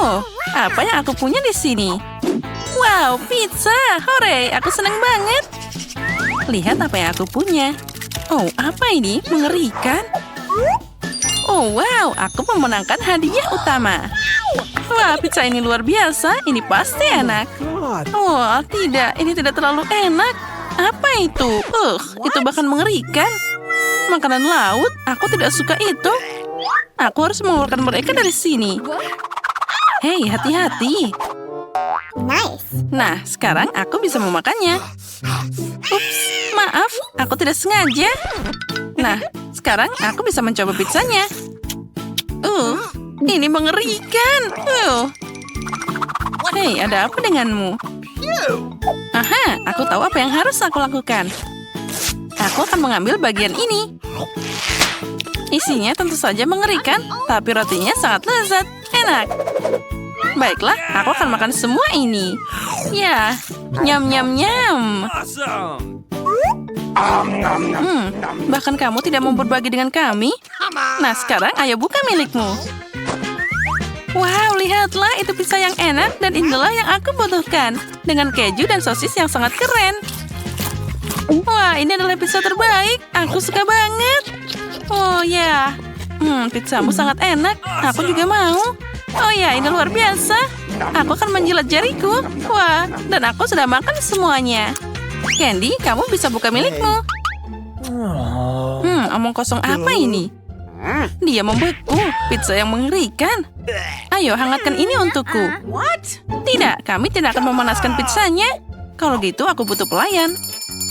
Oh, apa yang aku punya di sini? Wow, pizza! Hore, aku senang banget. Lihat apa yang aku punya. Oh, apa ini? Mengerikan. Oh, wow, aku memenangkan hadiah utama. Wah, pizza ini luar biasa. Ini pasti enak. Oh, tidak. Ini tidak terlalu enak. Apa itu? Itu bahkan mengerikan. Makanan laut. Aku tidak suka itu. Aku harus mengeluarkan mereka dari sini. Hei, hati-hati. Nice. Nah, sekarang aku bisa memakannya. Ups, maaf. Aku tidak sengaja. Nah, sekarang aku bisa mencoba pizzanya. Ini mengerikan. Hei, ada apa denganmu? Aha, aku tahu apa yang harus aku lakukan. Aku akan mengambil bagian ini. Isinya tentu saja mengerikan, tapi rotinya sangat lezat. Enak. Baiklah, aku akan makan semua ini. Ya, nyam-nyam-nyam. Bahkan kamu tidak mau berbagi dengan kami? Nah, sekarang ayo buka milikmu. Wow, lihatlah, itu pizza yang enak dan inilah yang aku butuhkan. Dengan keju dan sosis yang sangat keren. Wah, ini adalah pizza terbaik. Aku suka banget. Oh ya, pizzamu sangat enak. Aku juga mau. Oh ya, ini luar biasa. Aku akan menjilat jariku. Wah, dan aku sudah makan semuanya. Candy, kamu bisa buka milikmu. Omong kosong apa ini? Dia membeku. Pizza yang mengerikan. Ayo, hangatkan ini untukku. Tidak, kami tidak akan memanaskan pizzanya. Kalau gitu, aku butuh pelayan.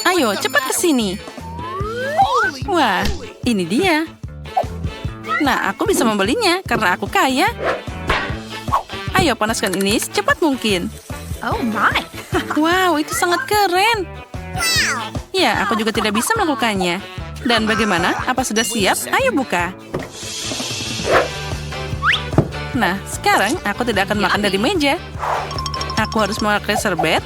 Ayo, cepat ke sini. Wah, ini dia. Nah, aku bisa membelinya karena aku kaya. Ayo, panaskan ini secepat mungkin. Oh my. Wow, itu sangat keren. Ya, aku juga tidak bisa melakukannya. Dan bagaimana? Apa sudah siap? Ayo buka. Nah, sekarang aku tidak akan makan dari meja. Aku harus memakai serbet.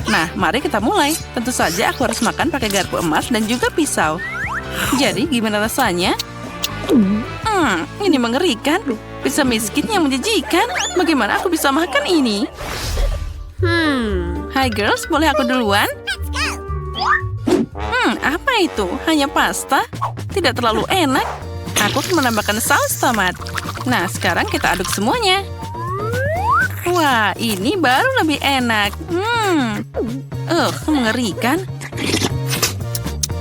Nah, mari kita mulai. Tentu saja aku harus makan pakai garpu emas dan juga pisau. Jadi, gimana rasanya? Ini mengerikan. Pizza miskin yang menjijikan. Bagaimana aku bisa makan ini? Hai girls, boleh aku duluan? Apa itu? Hanya pasta? Tidak terlalu enak. Aku akan menambahkan saus tomat. Nah, sekarang kita aduk semuanya. Wah, ini baru lebih enak. Mengerikan.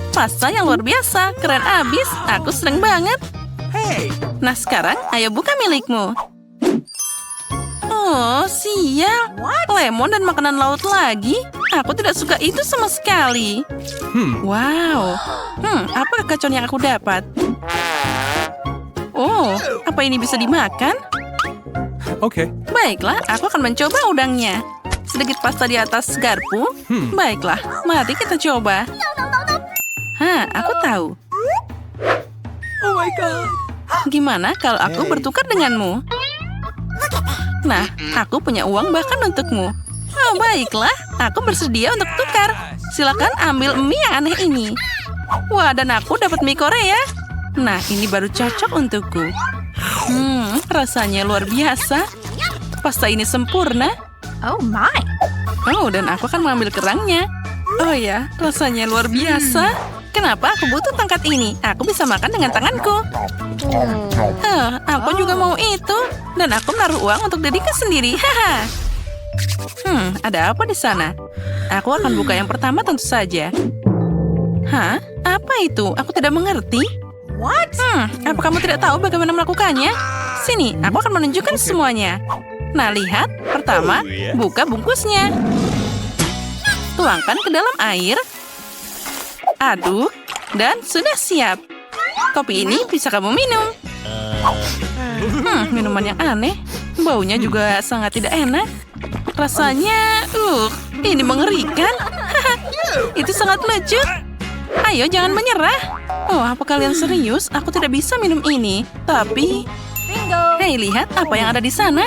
Pasta yang luar biasa, keren abis. Aku seneng banget. Nah, sekarang ayo buka milikmu. Oh, sial. Lemon dan makanan laut lagi? Aku tidak suka itu sama sekali. Wow. Apa kekacauan yang aku dapat? Oh, apa ini bisa dimakan? Oke. Baiklah, aku akan mencoba udangnya. Sedikit pasta di atas garpu. Baiklah, mari kita coba. Aku tahu. Oh my god. Gimana kalau aku bertukar denganmu? Nah, aku punya uang bahkan untukmu. Oh, baiklah. Aku bersedia untuk tukar. Silakan ambil mie yang aneh ini. Wah, dan aku dapat mie Korea. Nah, ini baru cocok untukku. Rasanya luar biasa. Pasta ini sempurna. Oh my. Oh, dan aku akan mengambil kerangnya. Oh ya, rasanya luar biasa. Kenapa aku butuh tongkat ini? Aku bisa makan dengan tanganku. Aku juga mau itu. Dan aku menaruh uang untuk diriku sendiri. Haha. Ada apa di sana? Aku akan buka yang pertama tentu saja. Hah? Apa itu? Aku tidak mengerti. Apa kamu tidak tahu bagaimana melakukannya? Sini, aku akan menunjukkan semuanya. Nah, lihat. Pertama, buka bungkusnya. Tuangkan ke dalam air. Aduk. Dan sudah siap. Kopi ini bisa kamu minum. Minuman yang aneh. Baunya juga sangat tidak enak. Rasanya, ini mengerikan. Itu sangat lucu. Ayo, jangan menyerah. Oh, apa kalian serius? Aku tidak bisa minum ini. Tapi... Hei, lihat apa yang ada di sana.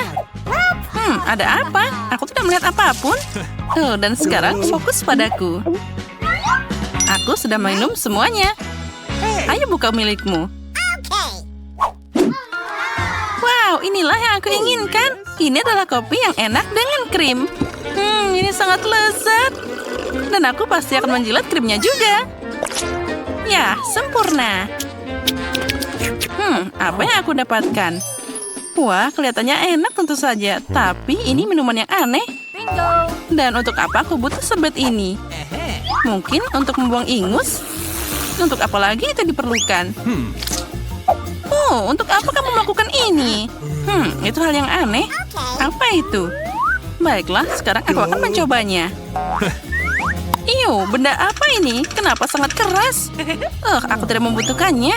Ada apa? Aku tidak melihat apapun. Dan sekarang fokus padaku. Aku sudah minum semuanya. Ayo buka milikmu. Wow, inilah yang aku inginkan. Ini adalah kopi yang enak dengan krim. Ini sangat lezat. Dan aku pasti akan menjilat krimnya juga. Ya, sempurna. Apa yang aku dapatkan? Wah, kelihatannya enak tentu saja. Tapi ini minuman yang aneh. Dan untuk apa aku butuh serbet ini? Mungkin untuk membuang ingus? Untuk apa lagi itu diperlukan? Oh, untuk apa kamu melakukan ini? Itu hal yang aneh. Apa itu? Baiklah, sekarang aku akan mencobanya. Benda apa ini? Kenapa sangat keras? Aku tidak membutuhkannya.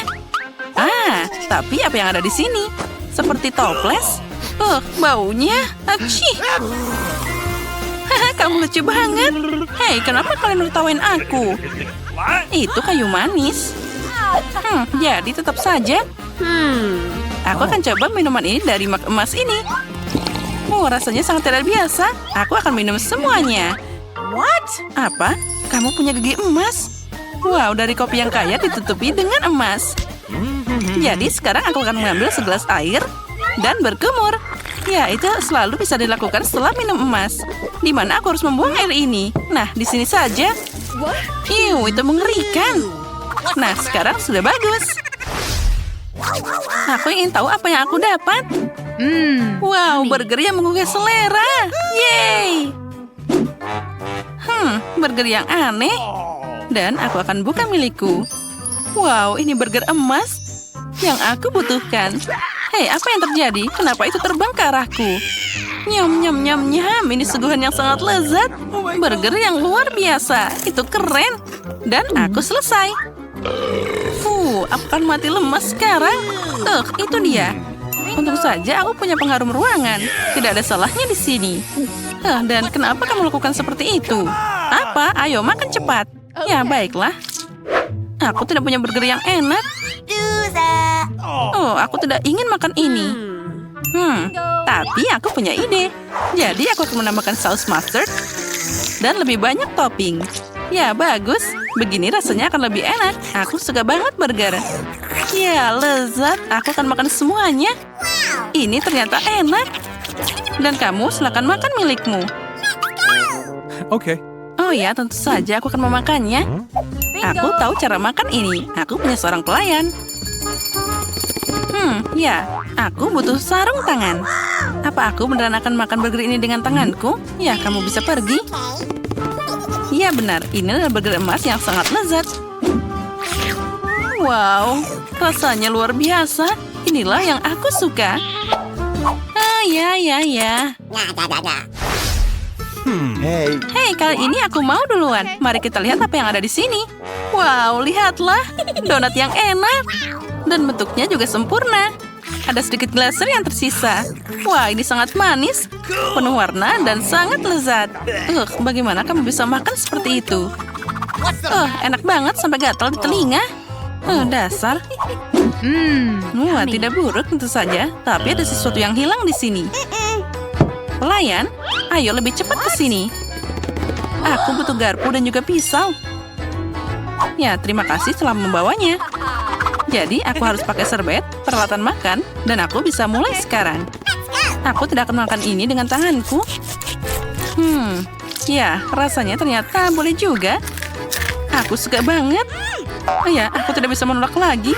Tapi apa yang ada di sini? Seperti toples. Baunya. Acih. Kamu lucu banget. Hei, kenapa kalian tertawain aku? Itu kayu manis. Jadi tetap saja. Aku akan coba minuman ini dari mug emas ini. Rasanya sangat tidak biasa. Aku akan minum semuanya. What? Apa? Kamu punya gigi emas? Wow, dari kopi yang kaya ditutupi dengan emas. Jadi sekarang aku akan mengambil segelas air dan berkumur. Ya, itu selalu bisa dilakukan setelah minum emas. Di mana aku harus membuang air ini? Nah, di sini saja. Itu mengerikan. Nah, sekarang sudah bagus. Aku ingin tahu apa yang aku dapat. Wow, burger yang menggugah selera. Yeay. Burger yang aneh. Dan aku akan buka milikku. Wow, ini burger emas yang aku butuhkan. Hei, apa yang terjadi? Kenapa itu terbang ke arahku? Nyam, nyam, nyam, nyam. Ini suguhan yang sangat lezat. Burger yang luar biasa. Itu keren. Dan aku selesai. Aku akan mati lemas sekarang. Itu dia. Untung saja aku punya pengharum ruangan. Tidak ada salahnya di sini. Dan kenapa kamu lakukan seperti itu? Apa? Ayo makan cepat. Ya, baiklah. Aku tidak punya burger yang enak. Aku tidak ingin makan ini. Tapi aku punya ide. Jadi aku akan menambahkan saus mustard dan lebih banyak topping. Ya, bagus. Begini rasanya akan lebih enak. Aku suka banget burger. Ya, lezat. Aku akan makan semuanya. Ini ternyata enak. Dan kamu silakan makan milikmu. Okay. Oh ya, tentu saja aku akan memakannya. Aku tahu cara makan ini. Aku punya seorang pelayan. Ya, aku butuh sarung tangan. Apa aku beneran akan makan burger ini dengan tanganku? Ya, kamu bisa pergi. Ya, benar. Ini adalah burger emas yang sangat lezat. Wow, rasanya luar biasa. Inilah yang aku suka. Ya. Hei, kali ini aku mau duluan. Mari kita lihat apa yang ada di sini. Wow, lihatlah. Donat yang enak. Dan bentuknya juga sempurna. Ada sedikit glaser yang tersisa. Wah, ini sangat manis. Penuh warna dan sangat lezat. Bagaimana kamu bisa makan seperti itu? Enak banget sampai gatal di telinga. Dasar. Wah, tidak buruk tentu saja. Tapi ada sesuatu yang hilang di sini. Pelayan, ayo lebih cepat ke sini. Aku butuh garpu dan juga pisau. Ya, terima kasih telah membawanya. Jadi, aku harus pakai serbet, peralatan makan, dan aku bisa mulai sekarang. Aku tidak akan makan ini dengan tanganku. Ya, rasanya ternyata boleh juga. Aku suka banget. Ya, aku tidak bisa menolak lagi.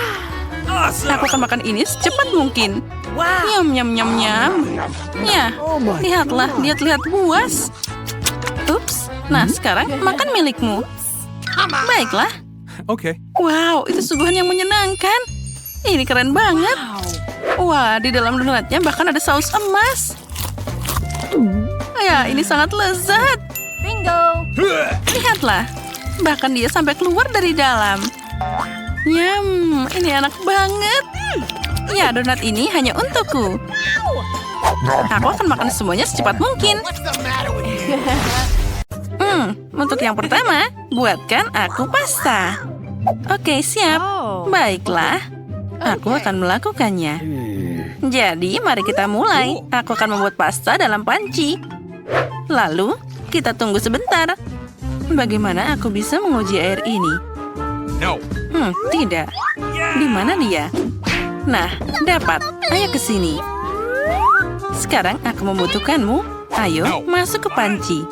Aku akan makan ini secepat mungkin. Nyam, nyam, nyam, nyam. Ya, lihatlah, dia terlihat puas. Ups, nah sekarang makan milikmu. Baiklah. Okay. Wow, itu suguhan yang menyenangkan. Ini keren banget. Wah, di dalam donatnya bahkan ada saus emas. Ya, ini sangat lezat. Bingo. Lihatlah, bahkan dia sampai keluar dari dalam. Nyam, ini enak banget. Ya, donat ini hanya untukku. Aku akan makan semuanya secepat mungkin. Untuk yang pertama, buatkan aku pasta. Oke, siap. Baiklah, aku akan melakukannya. Jadi, mari kita mulai. Aku akan membuat pasta dalam panci. Lalu, kita tunggu sebentar. Bagaimana aku bisa menguji air ini? No. Tidak. Di mana dia? Nah, dapat. Ayo ke sini. Sekarang aku membutuhkanmu. Ayo, masuk ke panci.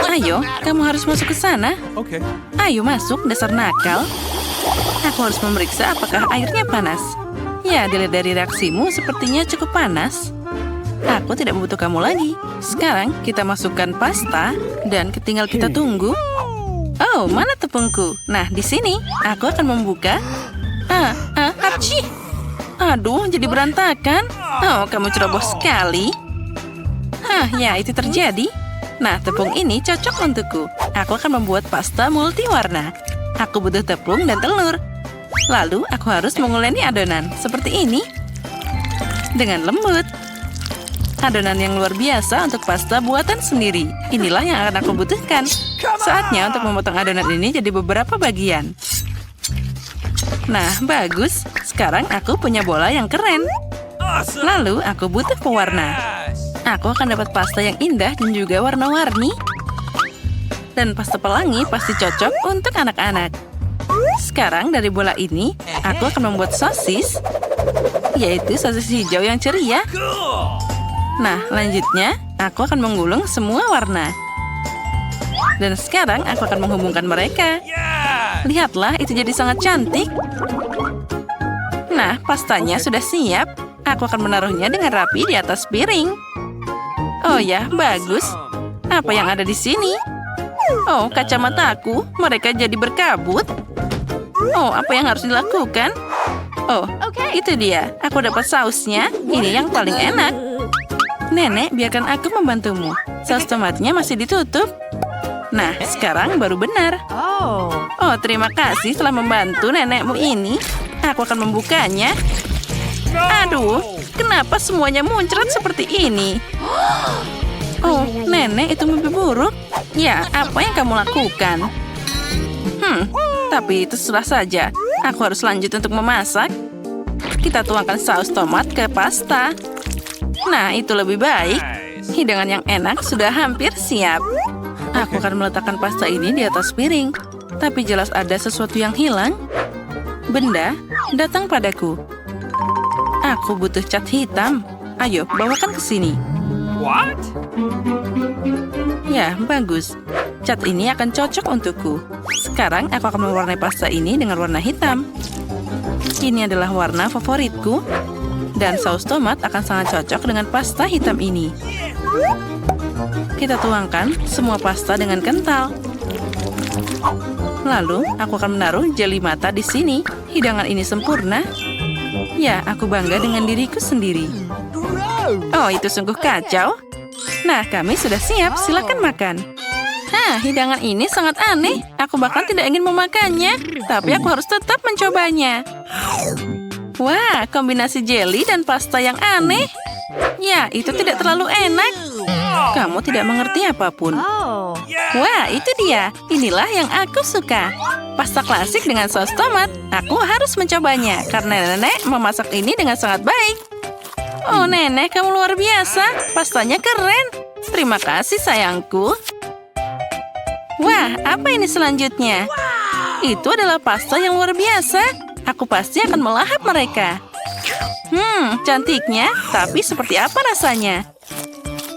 Ayo, kamu harus masuk ke sana. Okay. Ayo masuk, dasar nakal. Aku harus memeriksa apakah airnya panas. Ya, dilihat dari reaksimu sepertinya cukup panas. Aku tidak membutuh kamu lagi. Sekarang kita masukkan pasta dan tinggal kita tunggu. Oh, mana tepungku? Nah, di sini aku akan membuka. Hapci. Aduh, jadi berantakan. Oh, kamu ceroboh sekali. Ya, itu terjadi. Nah, tepung ini cocok untukku. Aku akan membuat pasta multiwarna. Aku butuh tepung dan telur. Lalu, aku harus menguleni adonan seperti ini. Dengan lembut. Adonan yang luar biasa untuk pasta buatan sendiri. Inilah yang akan aku butuhkan. Saatnya untuk memotong adonan ini jadi beberapa bagian. Nah, bagus. Sekarang aku punya bola yang keren. Lalu, aku butuh pewarna. Aku akan dapat pasta yang indah dan juga warna-warni. Dan pasta pelangi pasti cocok untuk anak-anak. Sekarang dari bola ini, aku akan membuat sosis. Yaitu sosis hijau yang ceria. Nah, lanjutnya, aku akan menggulung semua warna. Dan sekarang aku akan menghubungkan mereka. Lihatlah, itu jadi sangat cantik. Nah, pastanya sudah siap. Aku akan menaruhnya dengan rapi di atas piring. Oh ya, bagus. Apa yang ada di sini? Oh, kacamataku. Mereka jadi berkabut. Oh, apa yang harus dilakukan? Oh, itu dia. Aku dapat sausnya. Ini yang paling enak. Nenek, biarkan aku membantumu. Saus tomatnya masih ditutup. Nah, sekarang baru benar. Oh, terima kasih telah membantu nenekmu ini. Aku akan membukanya. Aduh, kenapa semuanya muncrat seperti ini? Oh, nenek, itu mimpi buruk. Ya, apa yang kamu lakukan? Tapi itu sudah saja. Aku harus lanjut untuk memasak. Kita tuangkan saus tomat ke pasta. Nah, itu lebih baik. Hidangan yang enak sudah hampir siap. Aku akan meletakkan pasta ini di atas piring. Tapi jelas ada sesuatu yang hilang. Benda, datang padaku. Aku butuh cat hitam. Ayo, bawakan ke sini. What? Ya, bagus. Cat ini akan cocok untukku. Sekarang aku akan mewarnai pasta ini dengan warna hitam. Ini adalah warna favoritku. Dan saus tomat akan sangat cocok dengan pasta hitam ini. Kita tuangkan semua pasta dengan kental. Lalu, aku akan menaruh jeli mata di sini. Hidangan ini sempurna. Ya, aku bangga dengan diriku sendiri. Oh, itu sungguh kacau. Nah, kami sudah siap. Silakan makan. Hidangan ini sangat aneh. Aku bahkan tidak ingin memakannya. Tapi aku harus tetap mencobanya. Wah, kombinasi jelly dan pasta yang aneh. Ya, itu tidak terlalu enak. Kamu tidak mengerti apapun. Wah, itu dia. Inilah yang aku suka. Pasta klasik dengan saus tomat. Aku harus mencobanya, karena nenek memasak ini dengan sangat baik. Oh, nenek, kamu luar biasa. Pastanya keren. Terima kasih, sayangku. Wah, apa ini selanjutnya? Itu adalah pasta yang luar biasa. Aku pasti akan melahap mereka. Cantiknya, tapi seperti apa rasanya?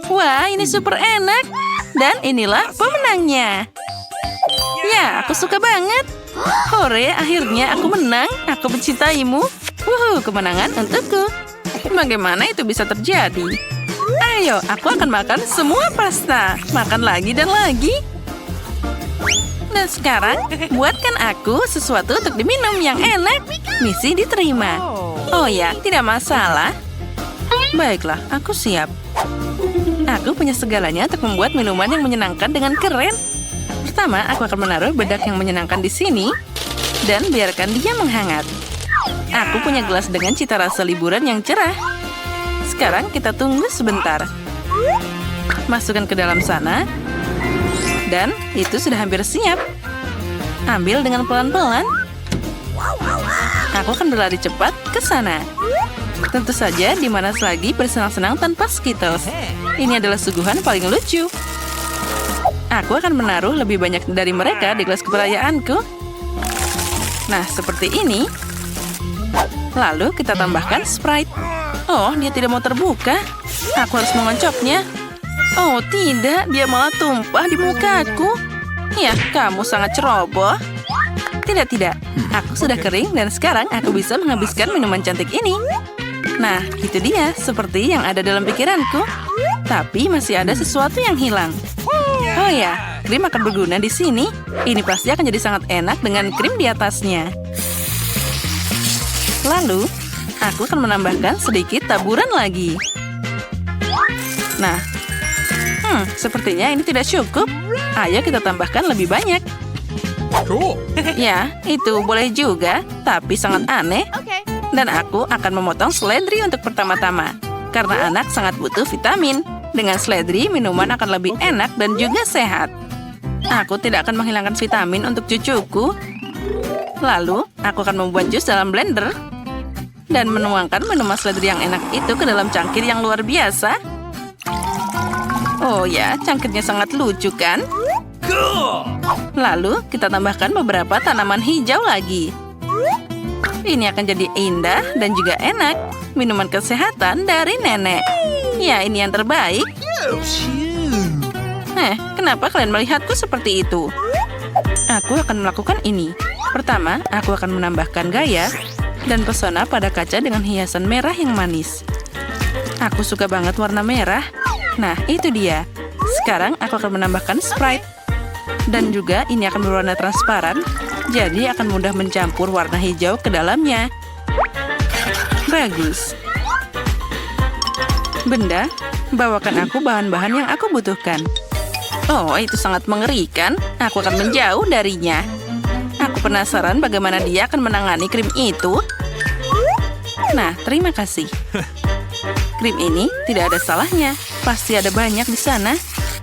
Wah, ini super enak. Dan inilah pemenangnya. Ya, aku suka banget. Hore, akhirnya aku menang. Aku mencintaimu. Kemenangan untukku. Bagaimana itu bisa terjadi? Ayo, aku akan makan semua pasta. Makan lagi dan lagi. Dan sekarang, buatkan aku sesuatu untuk diminum yang enak. Misi diterima. Oh ya, tidak masalah. Baiklah, aku siap. Aku punya segalanya untuk membuat minuman yang menyenangkan dengan keren. Pertama, aku akan menaruh bedak yang menyenangkan di sini. Dan biarkan dia menghangat. Aku punya gelas dengan cita rasa liburan yang cerah. Sekarang kita tunggu sebentar. Masukkan ke dalam sana. Dan itu sudah hampir siap. Ambil dengan pelan-pelan. Aku akan berlari cepat ke sana. Tentu saja di mana lagi bersenang-senang tanpa Skittles. Ini adalah suguhan paling lucu. Aku akan menaruh lebih banyak dari mereka di gelas keperayaanku. Nah, seperti ini. Lalu kita tambahkan Sprite. Oh, dia tidak mau terbuka. Aku harus mengoncopnya. Oh, tidak. Dia malah tumpah di mukaku. Ya, kamu sangat ceroboh. Tidak, tidak. Aku sudah kering dan sekarang aku bisa menghabiskan minuman cantik ini. Nah, itu dia. Seperti yang ada dalam pikiranku. Tapi masih ada sesuatu yang hilang. Oh ya, krim akan berguna di sini. Ini pasti akan jadi sangat enak dengan krim di atasnya. Lalu, aku akan menambahkan sedikit taburan lagi. Nah, sepertinya ini tidak cukup. Ayo kita tambahkan lebih banyak. Cool. Ya, itu boleh juga, tapi sangat aneh. Okay. Dan aku akan memotong seledri untuk pertama-tama. Karena anak sangat butuh vitamin. Dengan seledri, minuman akan lebih enak dan juga sehat. Aku tidak akan menghilangkan vitamin untuk cucuku. Lalu, aku akan membuat jus dalam blender. Dan menuangkan minuman seledri yang enak itu ke dalam cangkir yang luar biasa. Oh ya, cangkirnya sangat lucu kan? Lalu, kita tambahkan beberapa tanaman hijau lagi. Ini akan jadi indah dan juga enak. Minuman kesehatan dari nenek. Ya, ini yang terbaik. Kenapa kalian melihatku seperti itu? Aku akan melakukan ini. Pertama, aku akan menambahkan gaya dan pesona pada kaca dengan hiasan merah yang manis. Aku suka banget warna merah. Nah, itu dia. Sekarang aku akan menambahkan Sprite. Dan juga ini akan berwarna transparan, jadi akan mudah mencampur warna hijau ke dalamnya. Bagus. Benda, bawakan aku bahan-bahan yang aku butuhkan. Oh, itu sangat mengerikan. Aku akan menjauh darinya. Aku penasaran bagaimana dia akan menangani krim itu. Nah, terima kasih. Krim ini tidak ada salahnya. Pasti ada banyak di sana.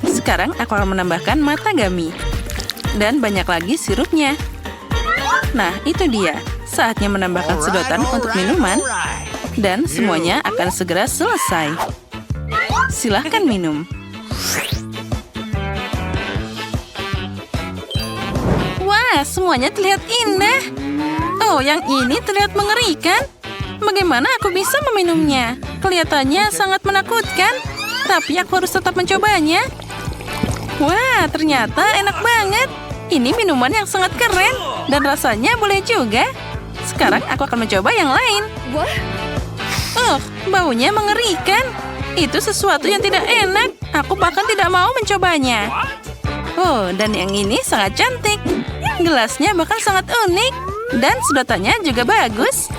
Sekarang aku akan menambahkan matagami. Dan banyak lagi sirupnya. Nah, itu dia. Saatnya menambahkan sedotan untuk minuman. Dan semuanya akan segera selesai. Silahkan minum. Wah, semuanya terlihat indah. Oh, yang ini terlihat mengerikan. Bagaimana aku bisa meminumnya? Kelihatannya sangat menakutkan. Tapi aku harus tetap mencobanya. Wah, ternyata enak banget. Ini minuman yang sangat keren. Dan rasanya boleh juga. Sekarang aku akan mencoba yang lain. Oh, baunya mengerikan. Itu sesuatu yang tidak enak. Aku bahkan tidak mau mencobanya. Oh, dan yang ini sangat cantik. Gelasnya bahkan sangat unik. Dan sedotannya juga bagus.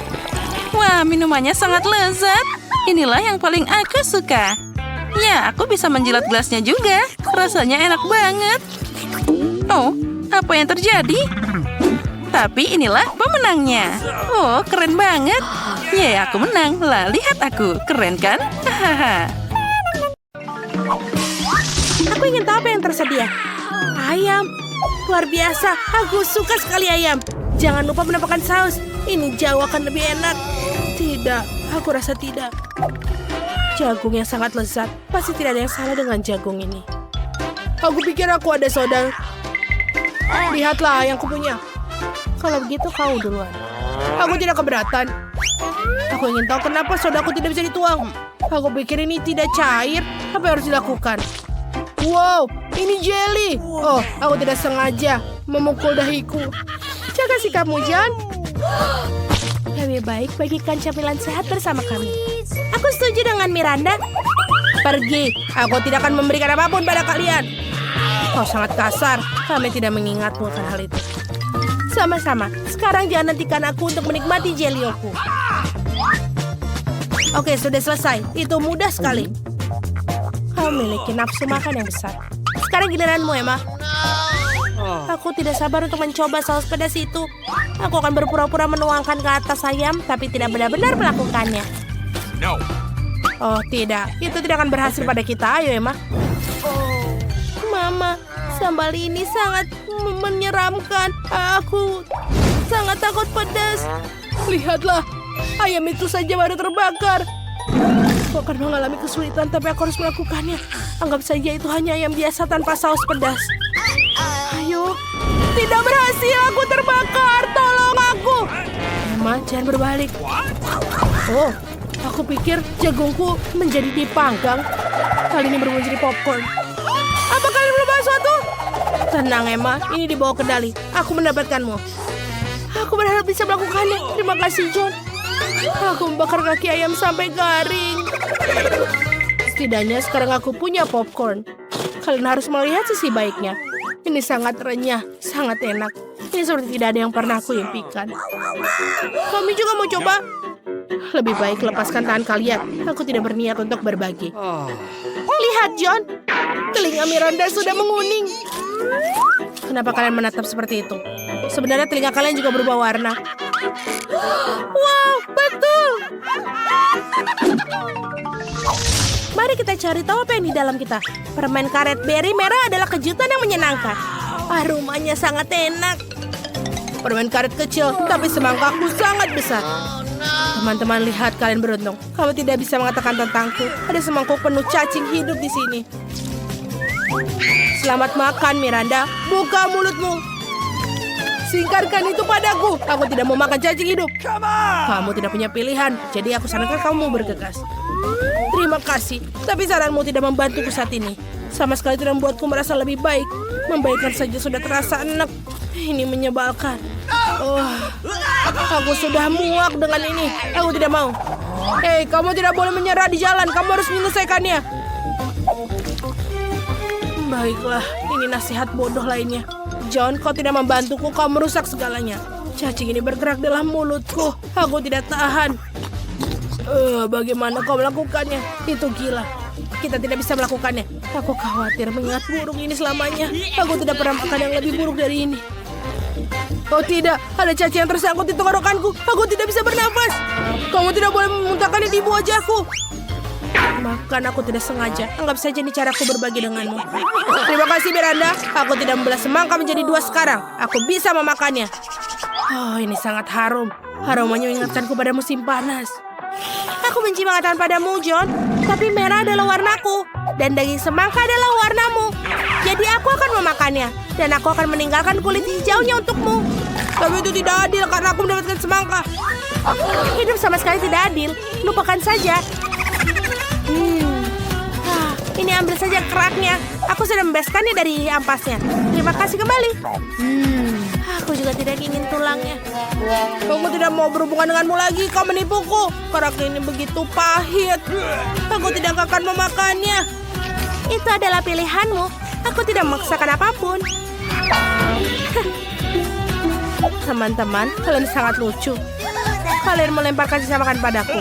Wah, minumannya sangat lezat. Inilah yang paling aku suka. Ya, aku bisa menjilat gelasnya juga. Rasanya enak banget. Oh, apa yang terjadi? Tapi inilah pemenangnya. Oh, keren banget. Ya, aku menang. Lah, lihat aku. Keren kan? Hahaha. Aku ingin tahu apa yang tersedia. Ayam. Luar biasa. Aku suka sekali ayam. Jangan lupa menambahkan saus. Ini jauh akan lebih enak. Tidak, aku rasa tidak. Jagung yang sangat lezat. Pasti tidak ada yang salah dengan jagung ini. Aku pikir aku ada soda. Lihatlah yang kupunya. Kalau begitu kau duluan. Aku tidak keberatan. Aku ingin tahu kenapa sodaku tidak bisa dituang. Aku pikir ini tidak cair. Apa yang harus dilakukan? Wow, ini jelly. Oh, aku tidak sengaja memukul dahiku. Jaga sikapmu, Jan. Lebih baik bagikan camilan sehat bersama kami. Aku setuju dengan Miranda. Pergi, aku tidak akan memberikan apapun pada kalian. Kau sangat kasar. Kami tidak mengingatmu akan hal itu. Sama-sama. Sekarang jangan nantikan aku untuk menikmati jelioku. Oke, sudah selesai. Itu mudah sekali. Kau memiliki nafsu makan yang besar. Sekarang giliranmu, Emma. Aku tidak sabar untuk mencoba saus pedas itu. Aku akan berpura-pura menuangkan ke atas ayam, tapi tidak benar-benar melakukannya. No. Oh, tidak. Itu tidak akan berhasil pada kita. Ayo, Emma. Oh, Mama, sambal ini sangat menyeramkan. Aku sangat takut pedas. Lihatlah, ayam itu saja baru terbakar. Aku akan mengalami kesulitan, tapi aku harus melakukannya. Anggap saja itu hanya ayam biasa tanpa saus pedas. Ayo. Tidak berhasil, aku terbakar. Tolong aku. Emma, jangan berbalik. Oh, Aku pikir jagungku menjadi dipanggang. Kali ini berubah jadi popcorn. Apa kalian belum bahas sesuatu? Tenang Emma, ini di bawah kendali. Aku mendapatkanmu. Aku berharap bisa melakukannya. Terima kasih John. Aku membakar kaki ayam sampai garing. Setidaknya sekarang aku punya popcorn. Kalian harus melihat sisi baiknya. Ini sangat renyah, sangat enak. Ini seperti tidak ada yang pernah aku impikan. Kami juga mau coba. Lebih baik lepaskan tangan kalian. Aku tidak berniat untuk berbagi. Lihat John, telinga Miranda sudah menguning. Kenapa kalian menatap seperti itu? Sebenarnya telinga kalian juga berubah warna. Wow, betul. Mari kita cari tahu apa yang di dalam kita. Permen karet berry merah adalah kejutan yang menyenangkan. Aromanya sangat enak. Permen karet kecil, tapi semangkaku sangat besar. Teman-teman, lihat kalian beruntung. Kamu tidak bisa mengatakan tentangku. Ada semangkuk penuh cacing hidup di sini. Selamat makan, Miranda. Buka mulutmu. Singkarkan itu padaku. Aku tidak mau makan cacing hidup. Kamu tidak punya pilihan, jadi aku sarankan kamu bergegas. Terima kasih, tapi saranmu tidak membantuku saat ini. Sama sekali tidak membuatku merasa lebih baik. Membaikkan saja sudah terasa enak. Ini menyebalkan. Aku sudah muak dengan ini. Aku tidak mau. Hei, kamu tidak boleh menyerah di jalan. Kamu harus menyelesaikannya. Baiklah, ini nasihat bodoh lainnya. John, kau tidak membantuku, kau merusak segalanya. Cacing ini bergerak dalam mulutku. Aku tidak tahan. Bagaimana kau melakukannya? Itu gila. Kita tidak bisa melakukannya. Aku khawatir mengingat buruk ini selamanya. Aku tidak pernah makan yang lebih buruk dari ini. Oh tidak, ada cacing yang tersangkut di tenggorokanku. Aku tidak bisa bernafas. Kamu tidak boleh memuntahkannya di wajahku. Maafkan, aku tidak sengaja. Anggap saja ini caraku berbagi denganmu. Terima kasih Miranda. Aku tidak membelah semangka menjadi 2 sekarang. Aku bisa memakannya. Oh, ini sangat harum. Aromanya mengingatkanku pada musim panas. Aku benci mengatakan padamu, John. Tapi merah adalah warnaku. Dan daging semangka adalah warnamu. Jadi aku akan memakannya. Dan aku akan meninggalkan kulit hijaunya untukmu. Tapi itu tidak adil karena aku mendapatkan semangka. Hidup sama sekali tidak adil. Lupakan saja. Ini ambil saja keraknya. Aku sudah membebaskannya dari ampasnya. Terima kasih kembali. Aku juga tidak ingin tulangnya. Aku tidak mau berhubungan denganmu lagi. Kau menipuku. Kerak ini begitu pahit. Aku tidak akan memakannya. Itu adalah pilihanmu. Aku tidak memaksakan apapun. Teman-teman, kalian sangat lucu. Kalian melemparkan sisa makan padaku.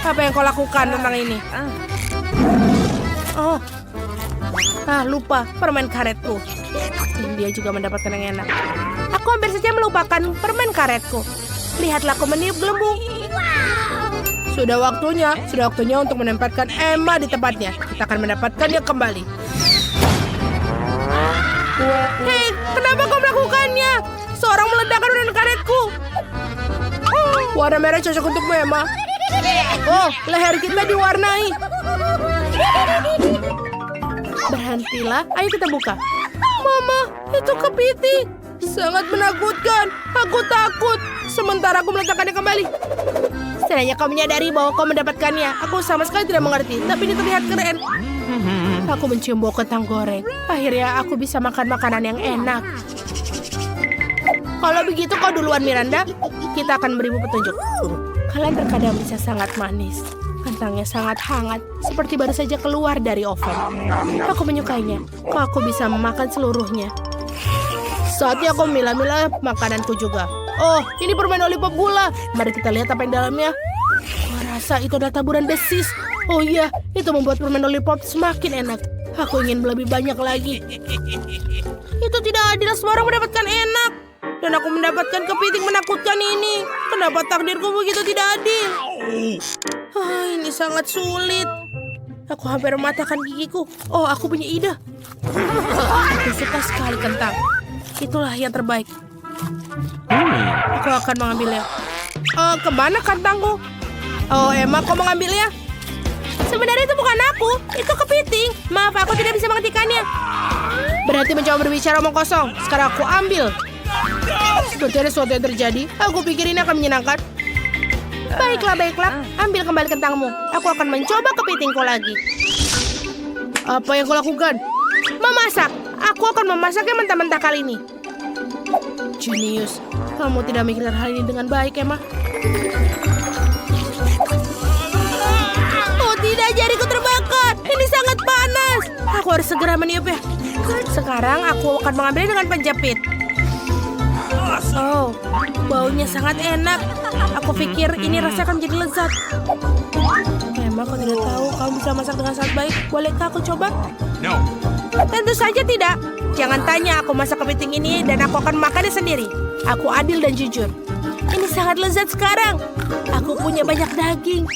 Apa yang kau lakukan tentang ini? Lupa permen karetku. Dia juga mendapatkan yang enak. Aku hampir saja melupakan permen karetku. Lihatlah aku meniup gelembung. Sudah waktunya untuk menempatkan Emma di tempatnya. Kita akan mendapatkannya kembali. Hei, kenapa kau melakukannya? Seorang meledakkan permen karetku. Warna merah cocok untukmu, Emma. Leher kita diwarnai. Berhentilah, ayo kita buka. Mama, itu kepiting. Sangat menakutkan. Aku takut. Sementara aku meletakkannya kembali. Setidaknya kau menyadari bahwa kau mendapatkannya. Aku sama sekali tidak mengerti, tapi ini terlihat keren. Aku mencium bau kentang goreng. Akhirnya aku bisa makan makanan yang enak. Kalau begitu kau duluan, Miranda. Kita akan berimu petunjuk. Kalian terkadang bisa sangat manis. Kentangnya sangat hangat, seperti baru saja keluar dari oven. Aku menyukainya. Aku bisa memakan seluruhnya. Saatnya aku memilah-milah makananku juga. Ini permen lollipop gula. Mari kita lihat apa yang dalamnya. Aku rasa itu adalah taburan desis. Oh iya, itu membuat permen lollipop semakin enak. Aku ingin lebih banyak lagi. Itu tidak adil, semua orang mendapatkan enak. Dan aku mendapatkan kepiting menakutkan ini. Kenapa takdirku begitu tidak adil? Ini sangat sulit. Aku hampir mematahkan gigiku. Aku punya ide. Aku suka sekali kentang. Itulah yang terbaik. Aku akan mengambilnya. Kemana kentangku? Emma, kau mengambilnya? Sebenarnya itu bukan aku. Itu kepiting. Maaf, aku tidak bisa menghentikannya. Berarti mencoba berbicara omong kosong. Sekarang aku ambil. Seperti ada sesuatu yang terjadi. Aku pikir ini akan menyenangkan. Baiklah. Ambil kembali kentangmu. Aku akan mencoba kepitingku lagi. Apa yang kau lakukan? Memasak. Aku akan memasaknya mentah-mentah kali ini. Jenius. Kamu tidak memikirkan hal ini dengan baik, Emma. Oh tidak, jariku terbakar. Ini sangat panas. Aku harus segera meniupnya. Sekarang aku akan mengambilnya dengan penjepit. Oh, baunya sangat enak. Aku pikir ini rasa akan menjadi lezat. Emma, kau tidak tahu kamu bisa masak dengan sangat baik. Bolehkah aku coba? No. Tentu saja tidak. Jangan tanya, aku masak kepiting ini dan aku akan makannya sendiri. Aku adil dan jujur. Ini sangat lezat sekarang. Aku punya banyak daging.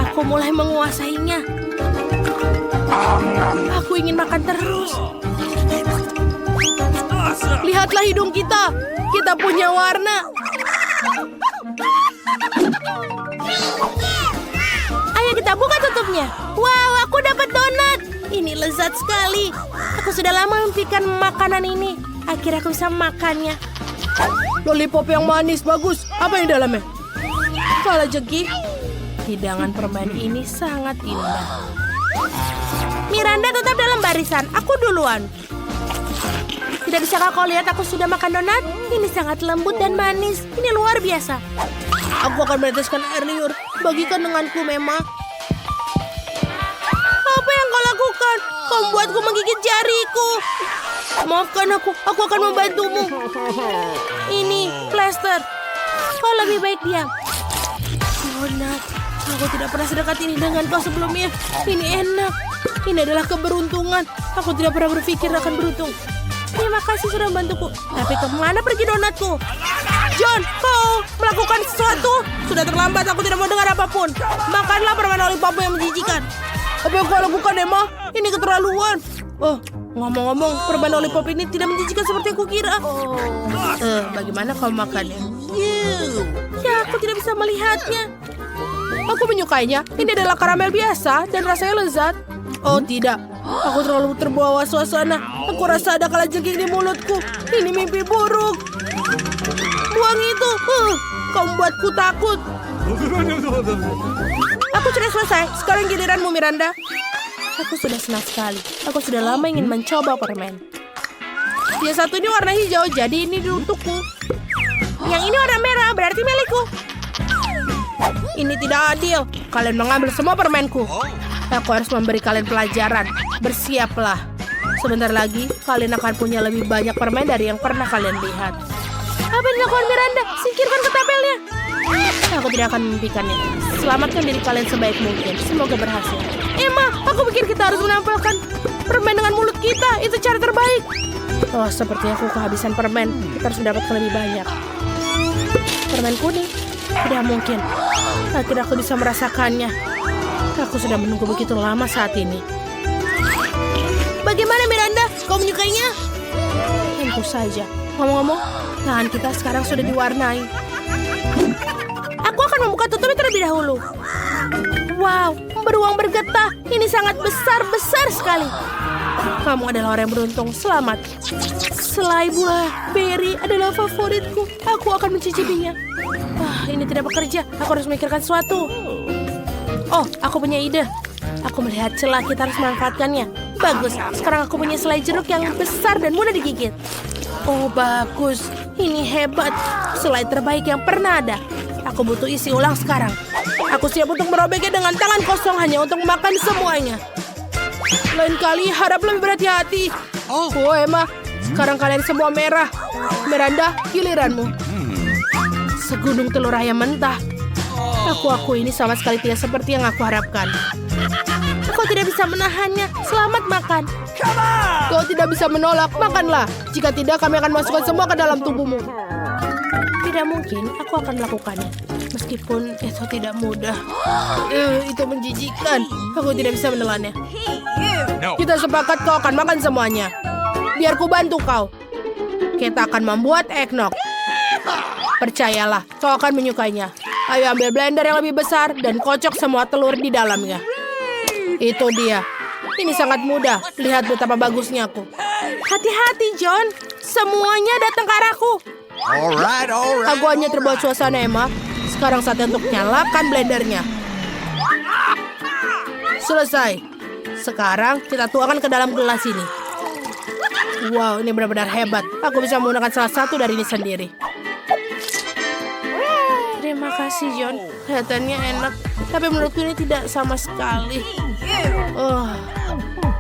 Aku mulai menguasainya. Aku ingin makan terus. Lihatlah hidung kita. Kita punya warna. Ayo kita buka tutupnya. Wow, aku dapat donat. Ini lezat sekali. Aku sudah lama memimpikan makanan ini. Akhirnya aku bisa makannya. Lollipop yang manis, bagus. Apa yang dalamnya? Kalau jegi, hidangan permen ini sangat indah. Miranda tetap dalam barisan. Aku duluan. Tidak bisakah kau lihat aku sudah makan donat? Ini sangat lembut dan manis. Ini luar biasa. Aku akan meneteskan air liur. Bagikan denganku, Mema. Apa yang kau lakukan? Kau membuatku menggigit jariku. Maafkan aku akan membantumu. Ini plester. Kau lebih baik diam. Donat. Aku tidak pernah sedekat ini dengan kau sebelumnya. Ini enak. Ini adalah keberuntungan. Aku tidak pernah berpikir akan beruntung. Terima kasih sudah membantuku. Tapi kemana pergi donatku? John, kau melakukan sesuatu. Sudah terlambat, aku tidak mau dengar apapun. Makanlah permen lollipop yang menjijikan. Apa yang kau lakukan, Emma? Ini keterlaluan. Oh, ngomong-ngomong, permen lollipop ini tidak menjijikan seperti yang kukira. Bagaimana kau makannya? Ya, aku tidak bisa melihatnya. Aku menyukainya. Ini adalah karamel biasa dan rasanya lezat. Oh tidak, aku terlalu terbawa suasana. Aku rasa ada kalajengking di mulutku. Ini mimpi buruk. Buang itu. Kau membuatku takut. Aku sudah selesai. Sekarang giliranmu, Miranda. Aku sudah senang sekali. Aku sudah lama ingin mencoba permen. Yang satu ini warna hijau, jadi ini untukku. Yang ini warna merah, berarti milikku. Ini tidak adil. Kalian mengambil semua permenku. Aku harus memberi kalian pelajaran. Bersiaplah. Sebentar lagi, kalian akan punya lebih banyak permen dari yang pernah kalian lihat. Apa yang dilakukan Miranda? Singkirkan ketapelnya. Aku tidak akan memimpikannya. Selamatkan diri kalian sebaik mungkin. Semoga berhasil. Emma, aku pikir kita harus menampilkan permen dengan mulut kita. Itu cara terbaik. Oh, seperti aku kehabisan permen. Kita harus mendapatkan lebih banyak. Permen kuning. Tidak mungkin. Akhirnya aku bisa merasakannya. Aku sudah menunggu begitu lama saat ini. Bagaimana Miranda? Kau menyukainya? Tentu saja. Ngomong-ngomong, tangan kita sekarang sudah diwarnai. Aku akan membuka tutupnya terlebih dahulu. Wow, beruang bergetah. Ini sangat besar sekali. Kamu adalah orang yang beruntung. Selamat. Selai buah beri adalah favoritku. Aku akan mencicipinya. Ini tidak bekerja. Aku harus memikirkan sesuatu. Oh, aku punya ide. Aku melihat celah, kita harus memanfaatkannya. Bagus, sekarang aku punya selai jeruk yang besar dan mudah digigit. Oh, bagus. Ini hebat. Selai terbaik yang pernah ada. Aku butuh isi ulang sekarang. Aku siap untuk merobeknya dengan tangan kosong hanya untuk makan semuanya. Lain kali harap lebih berhati-hati. Oh, Emma. Sekarang kalian semua merah. Miranda, giliranmu. Segunung telur ayam mentah. Aku ini sama sekali tidak seperti yang aku harapkan. Aku tidak bisa menahannya. Selamat makan. Kau tidak bisa menolak. Makanlah. Jika tidak, kami akan masukkan semua ke dalam tubuhmu. Tidak mungkin. Aku akan melakukannya. Meskipun itu tidak mudah. Itu menjijikkan. Aku tidak bisa menelannya. No. Kita sepakat kau akan makan semuanya. Biar ku bantu kau. Kita akan membuat eggnog. Percayalah, kau akan menyukainya. Ayo ambil blender yang lebih besar dan kocok semua telur di dalamnya. Itu dia. Ini sangat mudah. Lihat betapa bagusnya aku. Hati-hati, John. Semuanya datang ke arahku. Alright. Aku hanya terbawa suasana, Emma. Sekarang saatnya untuk nyalakan blendernya. Selesai. Sekarang kita tuangkan ke dalam gelas ini. Wow, ini benar-benar hebat. Aku bisa menggunakan salah satu dari ini sendiri. Terima kasih, John. Kelihatannya enak. Tapi menurutku ini tidak sama sekali.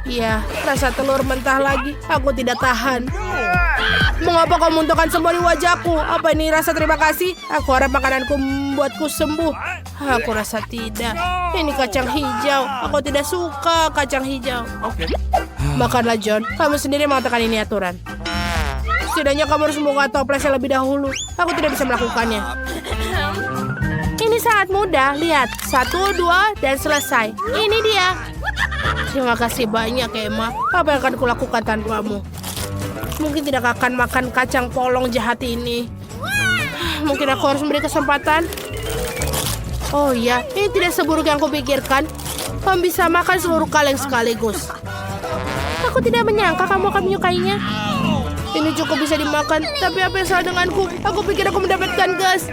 Iya, rasa telur mentah lagi. Aku tidak tahan. Mengapa kau muntahkan semua di wajahku? Apa ini rasa terima kasih? Aku harap makananku membuatku sembuh. Aku rasa tidak. Ini kacang hijau. Aku tidak suka kacang hijau. Makanlah, John. Kamu sendiri mengatakan ini aturan. Setidaknya kamu harus membuka toplesnya lebih dahulu. Aku tidak bisa melakukannya. Ini sangat mudah. Lihat. 1, 2, dan selesai. Ini dia. Terima kasih banyak, Emma. Apa yang akan kulakukan tanpamu? Mungkin tidak akan makan kacang polong jahat ini. Mungkin aku harus memberi kesempatan. Oh iya, ini tidak seburuk yang aku pikirkan. Kamu bisa makan seluruh kaleng sekaligus. Aku tidak menyangka kamu akan menyukainya. Ini cukup bisa dimakan, tapi apa yang salah denganku? Aku pikir aku mendapatkan gas.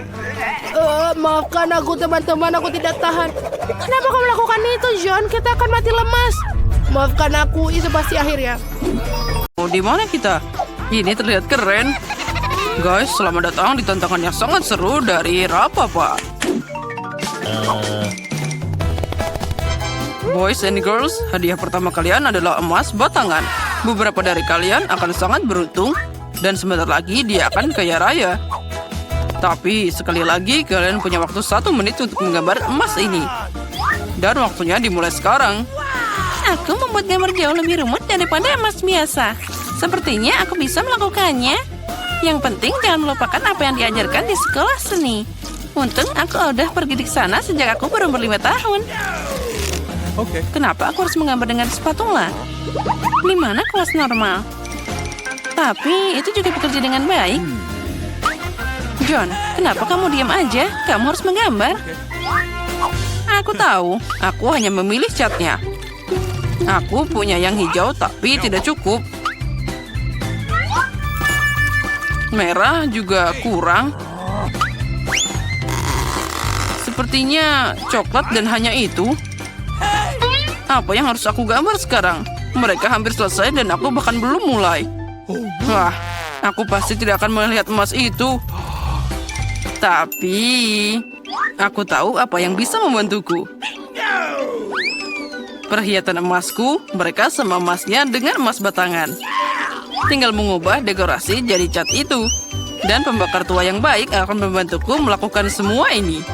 Maafkan aku, teman-teman, aku tidak tahan. Kenapa kamu melakukan itu, John? Kita akan mati lemas. Maafkan aku, itu pasti akhirnya. Oh, di mana kita? Ini terlihat keren. Guys, selamat datang di tantangan yang sangat seru dari Rapapa. Boys and girls, hadiah pertama kalian adalah emas batangan. Beberapa dari kalian akan sangat beruntung dan sebentar lagi dia akan kaya raya. Tapi sekali lagi kalian punya waktu 1 menit untuk menggambar emas ini. Dan waktunya dimulai sekarang. Aku membuat gambar jauh lebih rumit daripada emas biasa. Sepertinya aku bisa melakukannya. Yang penting jangan melupakan apa yang diajarkan di sekolah seni. Untung aku udah pergi di sana sejak aku baru ber5 tahun. Kenapa aku harus menggambar dengan spatula? Di mana kelas normal? Tapi itu juga bekerja dengan baik. John, kenapa kamu diam aja? Kamu harus menggambar. Aku tahu, aku hanya memilih catnya. Aku punya yang hijau tapi tidak cukup. Merah juga kurang. Sepertinya coklat dan hanya itu. Apa yang harus aku gambar sekarang? Mereka hampir selesai dan aku bahkan belum mulai. Wah, aku pasti tidak akan melihat emas itu. Tapi, aku tahu apa yang bisa membantuku. Perhiasan emasku, mereka sama emasnya dengan emas batangan. Tinggal mengubah dekorasi jadi cat itu. Dan pembakar tua yang baik akan membantuku melakukan semua ini.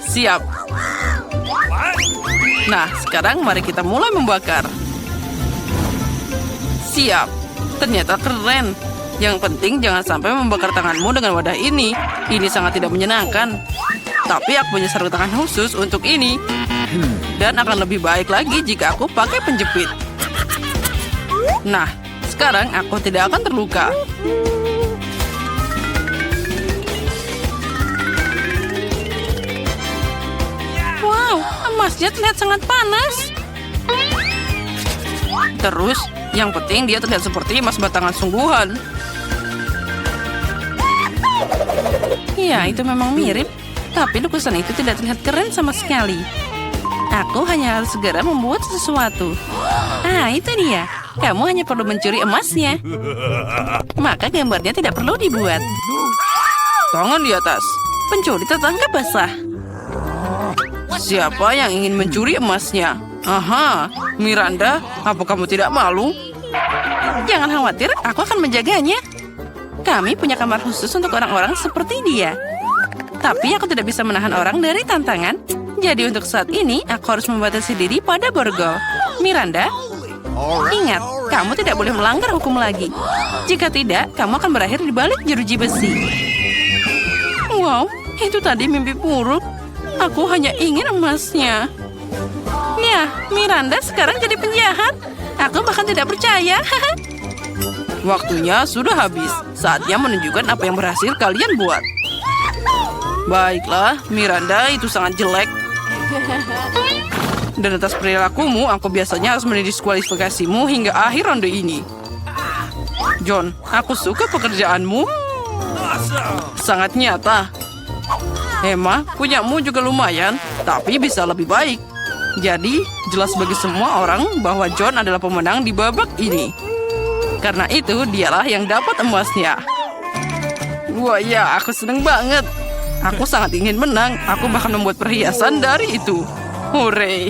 Siap. Nah, sekarang mari kita mulai membakar. Siap. Ternyata keren. Yang penting jangan sampai membakar tanganmu dengan wadah ini. Ini sangat tidak menyenangkan. Tapi aku punya sarung tangan khusus untuk ini. Dan akan lebih baik lagi jika aku pakai penjepit. Nah, sekarang aku tidak akan terluka. Wow, emasnya terlihat sangat panas. Terus, yang penting dia terlihat seperti emas batangan sungguhan. Ya, itu memang mirip. Tapi lukisan itu tidak terlihat keren sama sekali. Aku hanya harus segera membuat sesuatu. Ah, itu dia. Kamu hanya perlu mencuri emasnya. Maka gambarnya tidak perlu dibuat. Tangan di atas. Pencuri tertangkap basah. Siapa yang ingin mencuri emasnya? Aha, Miranda, apa kamu tidak malu? Jangan khawatir, aku akan menjaganya. Kami punya kamar khusus untuk orang-orang seperti dia. Tapi aku tidak bisa menahan orang dari tantangan. Jadi untuk saat ini, aku harus membatasi diri pada borgol. Miranda, ingat, kamu tidak boleh melanggar hukum lagi. Jika tidak, kamu akan berakhir di balik jeruji besi. Wow, itu tadi mimpi buruk. Aku hanya ingin emasnya. Ya, Miranda sekarang jadi penjahat. Aku bahkan tidak percaya. Waktunya sudah habis. Saatnya menunjukkan apa yang berhasil kalian buat. Baiklah, Miranda, itu sangat jelek. Dan atas perilakumu, aku biasanya harus mendiskualifikasimu hingga akhir ronde ini. John, aku suka pekerjaanmu. Sangat nyata. Emma, punyamu juga lumayan, tapi bisa lebih baik. Jadi, jelas bagi semua orang bahwa John adalah pemenang di babak ini. Karena itu, dialah yang dapat emasnya. Wah ya, aku seneng banget. Aku sangat ingin menang. Aku bahkan membuat perhiasan dari itu. Hore!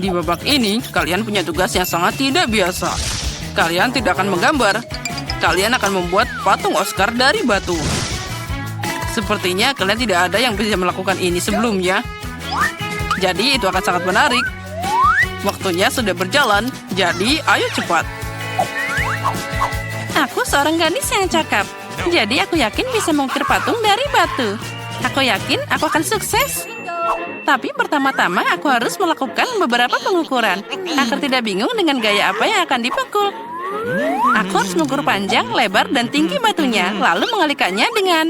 Di babak ini, kalian punya tugas yang sangat tidak biasa. Kalian tidak akan menggambar. Kalian akan membuat patung Oscar dari batu. Sepertinya kalian tidak ada yang bisa melakukan ini sebelumnya. Jadi itu akan sangat menarik. Waktunya sudah berjalan, jadi ayo cepat. Aku seorang gadis yang cakap. Jadi aku yakin bisa mengukir patung dari batu. Aku yakin aku akan sukses. Tapi pertama-tama aku harus melakukan beberapa pengukuran agar tidak bingung dengan gaya apa yang akan dipukul. Aku harus mengukur panjang, lebar, dan tinggi batunya, lalu mengalikannya dengan...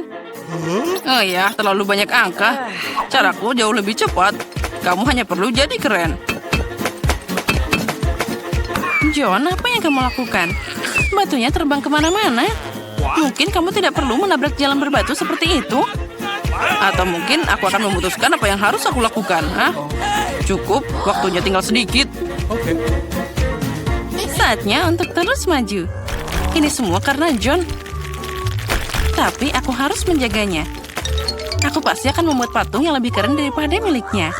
Oh ya, terlalu banyak angka. Caraku jauh lebih cepat. Kamu hanya perlu jadi keren. John, apa yang kamu lakukan? Batunya terbang kemana-mana. Mungkin kamu tidak perlu menabrak jalan berbatu seperti itu. Atau mungkin aku akan memutuskan apa yang harus aku lakukan. Hah? Cukup, waktunya tinggal sedikit. Saatnya untuk terus maju. Ini semua karena John. Tapi aku harus menjaganya. Aku pasti akan membuat patung yang lebih keren daripada miliknya.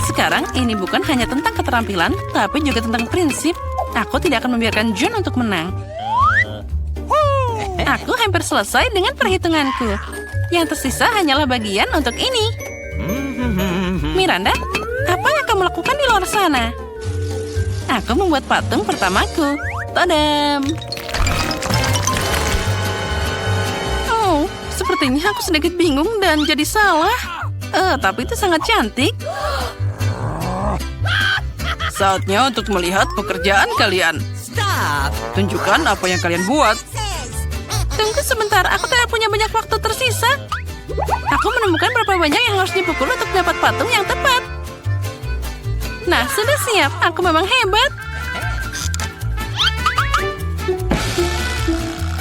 Sekarang ini bukan hanya tentang keterampilan, tapi juga tentang prinsip. Aku tidak akan membiarkan John untuk menang. Aku hampir selesai dengan perhitunganku. Yang tersisa hanyalah bagian untuk ini. Miranda, apa yang kamu lakukan di luar sana? Aku membuat patung pertamaku. Tadam! Oh, sepertinya aku sedikit bingung dan jadi salah. Tapi itu sangat cantik. Saatnya untuk melihat pekerjaan kalian. Tunjukkan apa yang kalian buat. Tunggu sebentar, aku tidak punya banyak waktu tersisa. Aku menemukan berapa banyak yang harus dipukul untuk dapat patung yang tepat. Nah, sudah siap. Aku memang hebat.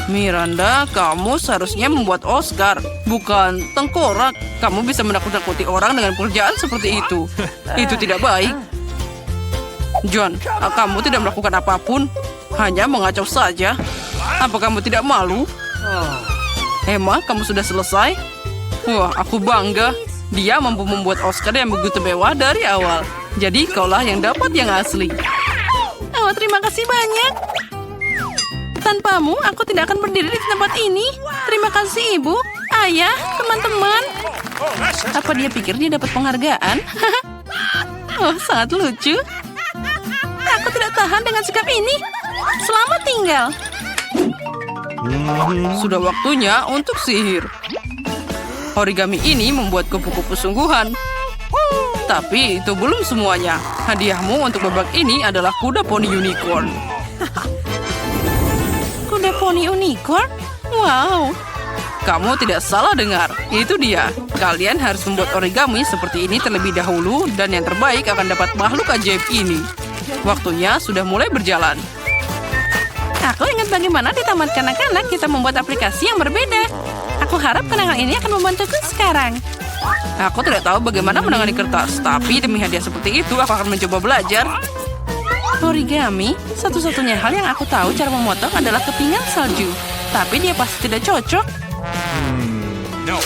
Miranda, kamu seharusnya membuat Oscar, bukan tengkorak. Kamu bisa menakut-nakuti orang dengan pekerjaan seperti itu. Itu tidak baik. John, kamu tidak melakukan apapun. Hanya mengacau saja. Apa kamu tidak malu? Emma, kamu sudah selesai? Wah, aku bangga. Dia mampu membuat Oscar yang begitu mewah dari awal. Jadi, kaulah yang dapat yang asli. Oh, terima kasih banyak. Tanpamu, aku tidak akan berdiri di tempat ini. Terima kasih, Ibu, Ayah, teman-teman. Apa dia pikir dia dapat penghargaan? Oh, sangat lucu. Aku tidak tahan dengan sikap ini. Selamat tinggal. Sudah waktunya untuk sihir. Origami ini membuat kupu-kupu sungguhan. Tapi itu belum semuanya. Hadiahmu untuk babak ini adalah kuda poni unicorn. Kuda poni unicorn? Wow. Kamu tidak salah dengar. Itu dia. Kalian harus membuat origami seperti ini terlebih dahulu. Dan yang terbaik akan dapat makhluk ajaib ini. Waktunya sudah mulai berjalan. Aku ingat bagaimana di taman kanak-kanak kita membuat aplikasi yang berbeda. Aku harap kenangan ini akan membantuku sekarang. Aku tidak tahu bagaimana menangani kertas, tapi demi hadiah seperti itu aku akan mencoba belajar. Origami, satu-satunya hal yang aku tahu cara memotong adalah kepingan salju. Tapi dia pasti tidak cocok. No.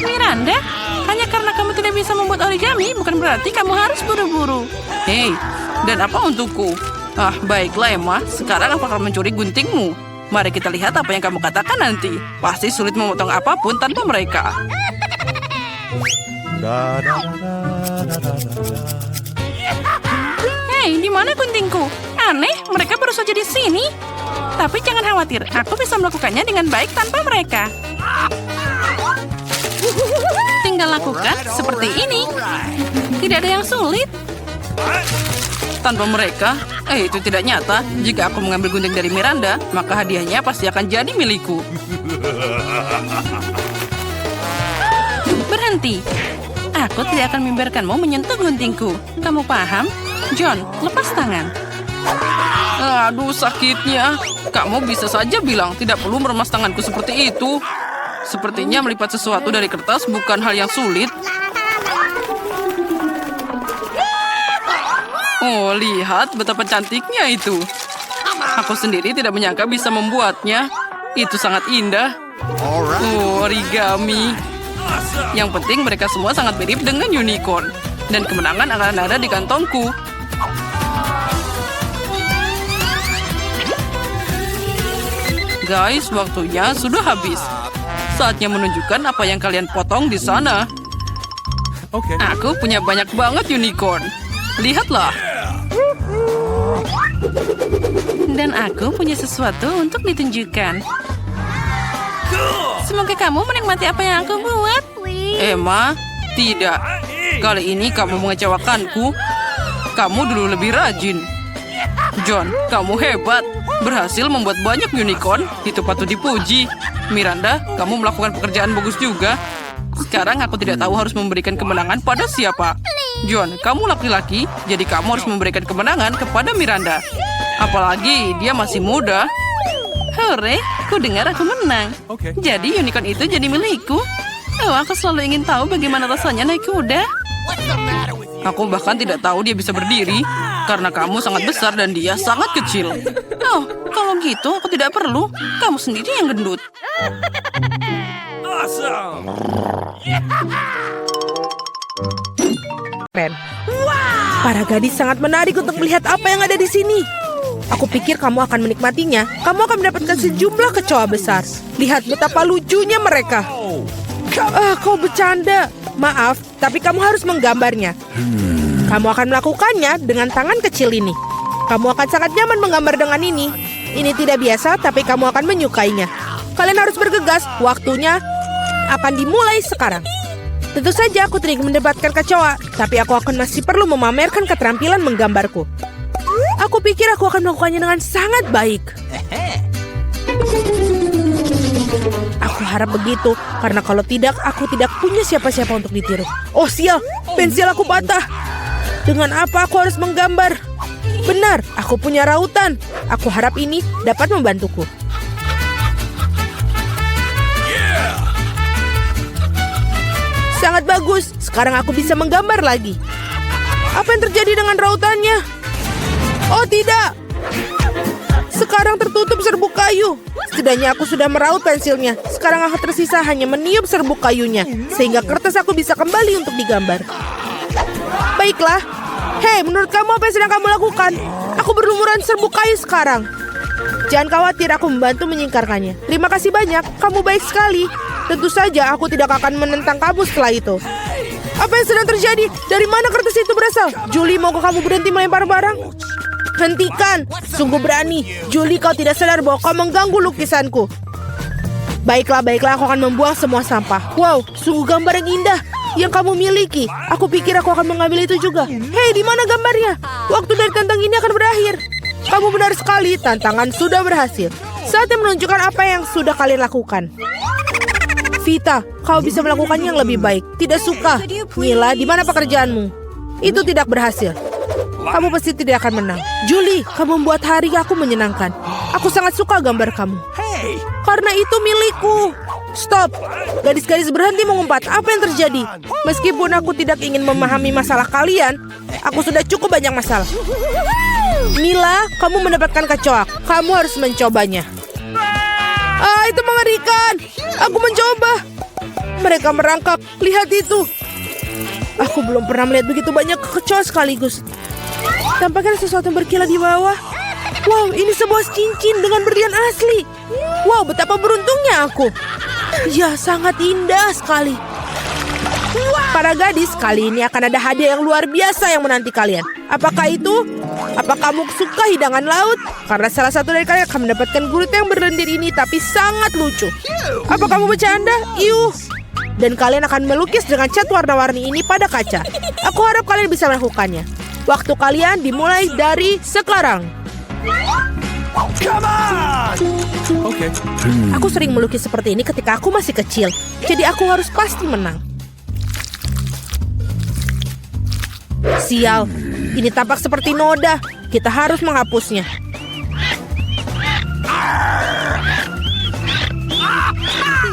Miranda, hanya karena kamu tidak bisa membuat origami, bukan berarti kamu harus buru-buru. Hei, dan apa untukku? Ah, baiklah Emma, sekarang aku akan mencuri guntingmu. Mari kita lihat apa yang kamu katakan nanti. Pasti sulit memotong apapun tanpa mereka. Hei, di mana guntingku? Aneh, mereka baru saja di sini. Tapi jangan khawatir, aku bisa melakukannya dengan baik tanpa mereka. Tinggal lakukan seperti ini. Tidak ada yang sulit. Tanpa mereka, itu tidak nyata. Jika aku mengambil gunting dari Miranda, maka hadiahnya pasti akan jadi milikku. Berhenti. Aku tidak akan membiarkanmu menyentuh guntingku. Kamu paham? John, lepas tangan. Aduh, sakitnya. Kamu bisa saja bilang tidak perlu meremas tanganku seperti itu. Sepertinya melipat sesuatu dari kertas bukan hal yang sulit. Oh, lihat betapa cantiknya itu. Aku sendiri tidak menyangka bisa membuatnya. Itu sangat indah. Oh, origami. Yang penting mereka semua sangat mirip dengan unicorn. Dan kemenangan akan ada di kantongku. Guys, waktunya sudah habis. Saatnya menunjukkan apa yang kalian potong di sana. Okay. Aku punya banyak banget unicorn. Lihatlah. Dan aku punya sesuatu untuk ditunjukkan. Semoga kamu menikmati apa yang aku buat. Emma, tidak. Kali ini kamu mengecewakanku. Kamu dulu lebih rajin. John, kamu hebat. Berhasil membuat banyak unicorn. Itu patut dipuji. Miranda, kamu melakukan pekerjaan bagus juga. Sekarang aku tidak tahu harus memberikan kemenangan pada siapa. John, kamu laki-laki, jadi kamu harus memberikan kemenangan kepada Miranda. Apalagi dia masih muda. Hore, ku dengar aku menang. Oke. Jadi unicorn itu jadi milikku. Oh, aku selalu ingin tahu bagaimana rasanya naik kuda. Aku bahkan tidak tahu dia bisa berdiri. Karena kamu sangat besar dan dia sangat kecil. Oh, kalau gitu aku tidak perlu. Kamu sendiri yang gendut. Awesome. Keren. Para gadis sangat menarik untuk melihat apa yang ada di sini. Aku pikir kamu akan menikmatinya. Kamu akan mendapatkan sejumlah kecoa besar. Lihat betapa lucunya mereka. Kau bercanda. Maaf, tapi kamu harus menggambarnya. Kamu akan melakukannya dengan tangan kecil ini. Kamu akan sangat nyaman menggambar dengan ini. Ini tidak biasa, tapi kamu akan menyukainya. Kalian harus bergegas. Waktunya akan dimulai sekarang. Tentu saja aku tidak ingin mendapatkan kecoa, tapi aku akan masih perlu memamerkan keterampilan menggambarku. Aku pikir aku akan melakukannya dengan sangat baik. Aku harap begitu, karena kalau tidak, aku tidak punya siapa-siapa untuk ditiru. Oh sial, pensil aku patah. Dengan apa aku harus menggambar? Benar, aku punya rautan. Aku harap ini dapat membantuku. Sangat bagus, sekarang aku bisa menggambar lagi. Apa yang terjadi dengan rautannya? Oh tidak, sekarang tertutup serbuk kayu. Setidaknya aku sudah meraut pensilnya. Sekarang aku tersisa hanya meniup serbuk kayunya, sehingga kertas aku bisa kembali untuk digambar. Baiklah. Hei, menurut kamu apa yang sedang kamu lakukan? Aku berlumuran serbuk kayu sekarang. Jangan khawatir, aku membantu menyingkarkannya. Terima kasih banyak, kamu baik sekali. Tentu saja aku tidak akan menentang kamu setelah itu. Apa yang sedang terjadi? Dari mana kertas itu berasal? Julie, maukah kamu berhenti melempar barang? Hentikan! Sungguh berani. Julie, kau tidak sadar bahwa kau mengganggu lukisanku. Baiklah, aku akan membuang semua sampah. Wow, sungguh gambar yang indah yang kamu miliki. Aku pikir aku akan mengambil itu juga. Hei, di mana gambarnya? Waktu dari tantang ini akan berakhir. Kamu benar sekali, tantangan sudah berhasil. Saatnya menunjukkan apa yang sudah kalian lakukan. Vita, kau bisa melakukan yang lebih baik. Tidak suka. Mila, di mana pekerjaanmu? Itu tidak berhasil. Kamu pasti tidak akan menang. Julie, kamu membuat hari aku menyenangkan. Aku sangat suka gambar kamu. Karena itu milikku. Stop. Gadis-gadis berhenti mengumpat. Apa yang terjadi? Meskipun aku tidak ingin memahami masalah kalian, aku sudah cukup banyak masalah. Mila, kamu mendapatkan kecoa. Kamu harus mencobanya. Itu mengerikan. Aku mencoba. Mereka merangkak. Lihat itu. Aku belum pernah melihat begitu banyak kecoa sekaligus. Tampaknya ada sesuatu yang berkilat di bawah. Wow, ini sebuah cincin dengan berlian asli. Wow, betapa beruntungnya aku. Ya, sangat indah sekali. Para gadis, kali ini akan ada hadiah yang luar biasa yang menanti kalian. Apakah itu? Apa kamu suka hidangan laut? Karena salah satu dari kalian akan mendapatkan gurita yang berlendir ini, tapi sangat lucu. Apa kamu bercanda? Iuh. Dan kalian akan melukis dengan cat warna-warni ini pada kaca. Aku harap kalian bisa melakukannya. Waktu kalian dimulai dari sekarang. Okay. Aku sering melukis seperti ini ketika aku masih kecil. Jadi aku harus pasti menang. Sial, ini tampak seperti noda. Kita harus menghapusnya.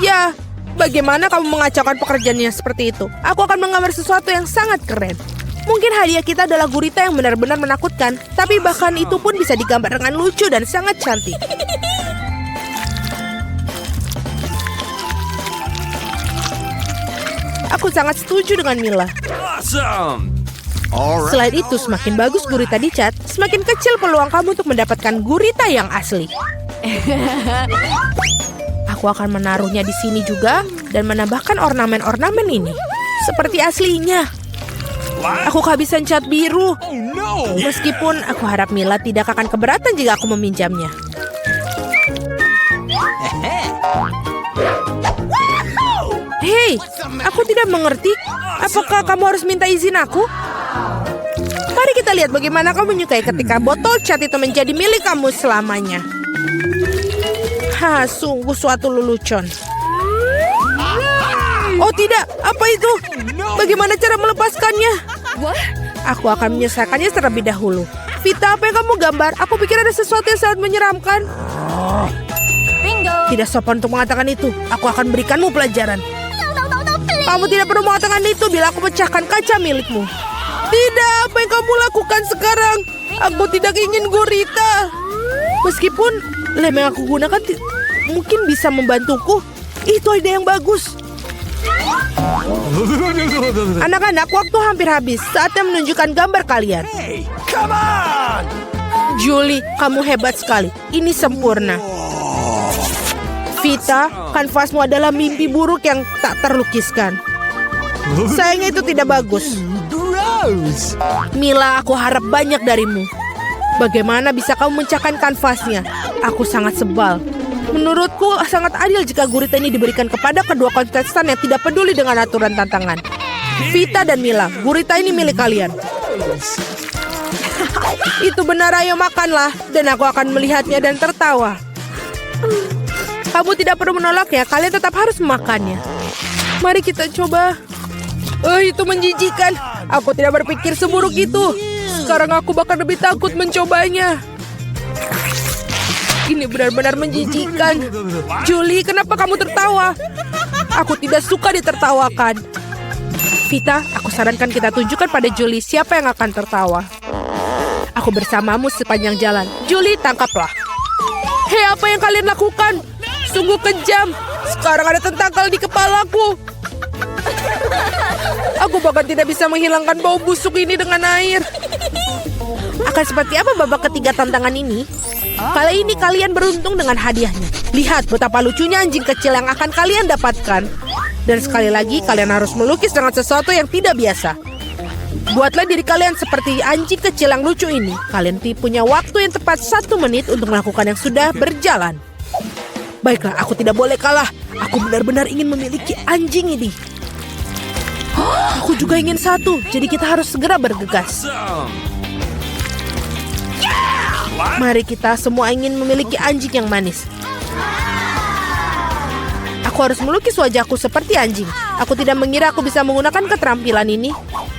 Ya, bagaimana kamu mengacaukan pekerjaannya seperti itu? Aku akan menggambar sesuatu yang sangat keren. Mungkin hadiah kita adalah gurita yang benar-benar menakutkan, tapi bahkan itu pun bisa digambar dengan lucu dan sangat cantik. Aku sangat setuju dengan Mila. Awesome. All right. Selain itu, semakin bagus gurita dicat, semakin kecil peluang kamu untuk mendapatkan gurita yang asli. Aku akan menaruhnya di sini juga dan menambahkan ornamen-ornamen ini. Seperti aslinya. Aku kehabisan cat biru. Oh no. Meskipun aku harap Mila tidak akan keberatan jika aku meminjamnya. Hei, aku tidak mengerti. Apakah kamu harus minta izin aku? Mari kita lihat bagaimana kamu menyukai ketika botol cat itu menjadi milik kamu selamanya. Sungguh suatu lelucon. Oh tidak, apa itu? Bagaimana cara melepaskannya? Aku akan menyelesaikannya terlebih dahulu. Vita, apa yang kamu gambar? Aku pikir ada sesuatu yang sangat menyeramkan. Bingo. Tidak sopan untuk mengatakan itu. Aku akan berikanmu pelajaran. Kamu tidak perlu mengatakan itu bila aku pecahkan kaca milikmu. Tidak, apa yang kamu lakukan sekarang? Aku tidak ingin gurita. Meskipun lem yang aku gunakan mungkin bisa membantuku. Itu ide yang bagus. Anak-anak, waktu hampir habis. Saatnya menunjukkan gambar kalian. Hey, come on. Julie, kamu hebat sekali. Ini sempurna. Vita, kanvasmu adalah mimpi buruk yang tak terlukiskan. Sayangnya itu tidak bagus. Gross. Mila, aku harap banyak darimu. Bagaimana bisa kamu memecahkan kanvasnya? Aku sangat sebal. Menurutku sangat adil jika gurita ini diberikan kepada kedua kontestan yang tidak peduli dengan aturan tantangan. Vita dan Mila, gurita ini milik kalian. Itu benar, ayo makanlah. Dan aku akan melihatnya dan tertawa. Kamu tidak perlu menolaknya, kalian tetap harus memakannya. Mari kita coba. Itu menjijikan. Aku tidak berpikir seburuk itu. Sekarang aku bahkan lebih takut mencobanya. Ini benar-benar menjijikan. Julie, kenapa kamu tertawa? Aku tidak suka ditertawakan. Vita, aku sarankan kita tunjukkan pada Julie siapa yang akan tertawa. Aku bersamamu sepanjang jalan. Julie, tangkaplah. Hei, apa yang kalian lakukan? Sungguh kejam. Sekarang ada tentakel di kepalaku. Aku bahkan tidak bisa menghilangkan bau busuk ini dengan air. Akan seperti apa babak ketiga tantangan ini? Kali ini kalian beruntung dengan hadiahnya. Lihat betapa lucunya anjing kecil yang akan kalian dapatkan. Dan sekali lagi kalian harus melukis dengan sesuatu yang tidak biasa. Buatlah diri kalian seperti anjing kecil yang lucu ini. Kalian punya waktu yang tepat 1 menit untuk melakukan yang sudah berjalan. Baiklah, aku tidak boleh kalah. Aku benar-benar ingin memiliki anjing ini. Aku juga ingin satu, jadi kita harus segera bergegas. Mari kita semua ingin memiliki anjing yang manis. Aku harus melukis wajahku seperti anjing. Aku tidak mengira aku bisa menggunakan keterampilan ini.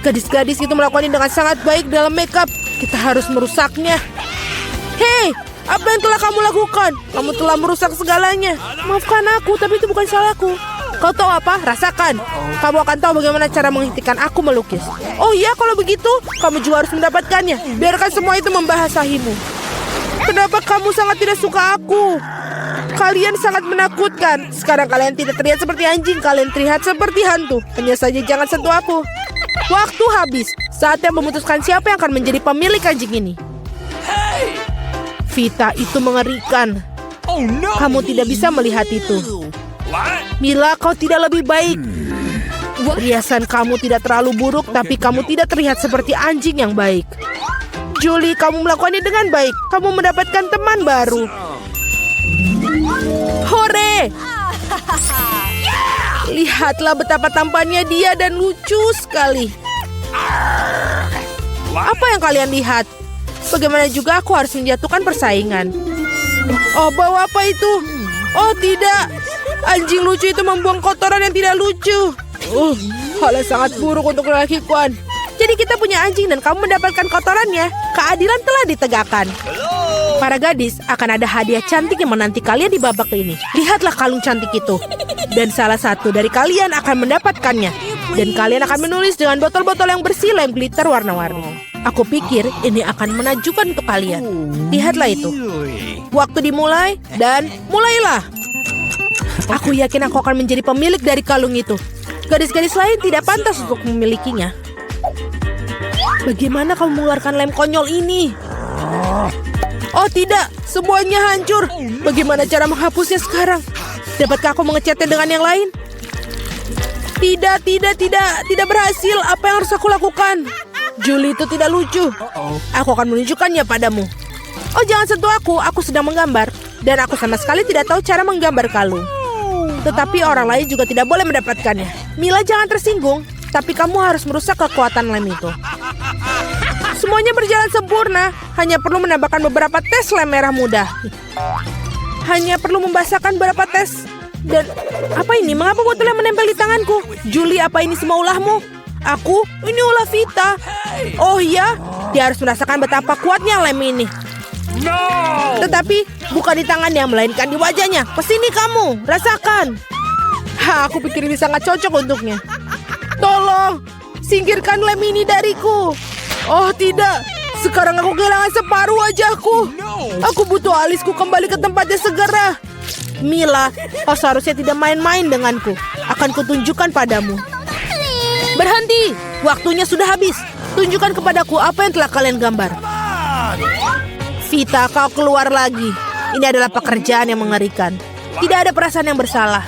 Gadis-gadis itu melakukannya dengan sangat baik dalam makeup. Kita harus merusaknya. Hei, apa yang telah kamu lakukan? Kamu telah merusak segalanya. Maafkan aku, tapi itu bukan salahku. Kau tahu apa? Rasakan. Kamu akan tahu bagaimana cara menghentikan aku melukis. Oh iya, kalau begitu, kamu juga harus mendapatkannya. Biarkan semua itu membahasahimu. Kenapa kamu sangat tidak suka aku? Kalian sangat menakutkan. Sekarang kalian tidak terlihat seperti anjing. Kalian terlihat seperti hantu. Hanya saja jangan sentuh aku. Waktu habis. Saatnya memutuskan siapa yang akan menjadi pemilik anjing ini. Vita, itu mengerikan. Oh no. Kamu tidak bisa melihat itu. What? Mila, kau tidak lebih baik. Riasan kamu tidak terlalu buruk, tapi kamu tidak terlihat seperti anjing yang baik. Julie, kamu melakukannya dengan baik. Kamu mendapatkan teman baru. Hore! Lihatlah betapa tampannya dia dan lucu sekali. Apa yang kalian lihat? Bagaimana juga aku harus menjatuhkan persaingan. Oh, bawa apa itu? Oh, tidak. Anjing lucu itu membuang kotoran yang tidak lucu. Hal yang sangat buruk untuk kelakuan. Jadi kita punya anjing dan kamu mendapatkan kotorannya. Keadilan telah ditegakkan. Para gadis, akan ada hadiah cantik yang menanti kalian di babak ini. Lihatlah kalung cantik itu. Dan salah satu dari kalian akan mendapatkannya. Dan kalian akan menulis dengan botol-botol yang bersih lem glitter warna-warni. Aku pikir ini akan menakjubkan ke kalian. Lihatlah itu. Waktu dimulai dan mulailah. Aku yakin aku akan menjadi pemilik dari kalung itu. Gadis-gadis lain tidak pantas untuk memilikinya. Bagaimana kamu mengeluarkan lem konyol ini? Oh tidak, semuanya hancur. Bagaimana cara menghapusnya sekarang? Dapatkah aku mengecatnya dengan yang lain? Tidak berhasil. Apa yang harus aku lakukan? Julie itu tidak lucu. Aku akan menunjukkannya padamu. Oh jangan sentuh aku sedang menggambar. Dan aku sama sekali tidak tahu cara menggambar kalung. Tetapi orang lain juga tidak boleh mendapatkannya. Mila jangan tersinggung, tapi kamu harus merusak kekuatan lem itu. Semuanya berjalan sempurna, hanya perlu menambahkan beberapa tes lem merah muda. Hanya perlu membasahkan beberapa tes. Dan apa ini? Mengapa botolnya menempel di tanganku? Julie, apa ini semua ulahmu? Ini ulah Vita. Oh iya, dia harus merasakan betapa kuatnya lem ini. No! Tetapi bukan di tangannya, melainkan di wajahnya. Kesini kamu, rasakan. Aku pikir ini sangat cocok untuknya. Tolong, singkirkan lem ini dariku. Oh tidak, sekarang aku kehilangan separuh wajahku. Aku butuh alisku kembali ke tempatnya segera. Mila, kau seharusnya tidak main-main denganku. Akan kutunjukkan padamu. Berhenti, waktunya sudah habis. Tunjukkan kepadaku apa yang telah kalian gambar. Vita, kau keluar lagi. Ini adalah pekerjaan yang mengerikan. Tidak ada perasaan yang bersalah.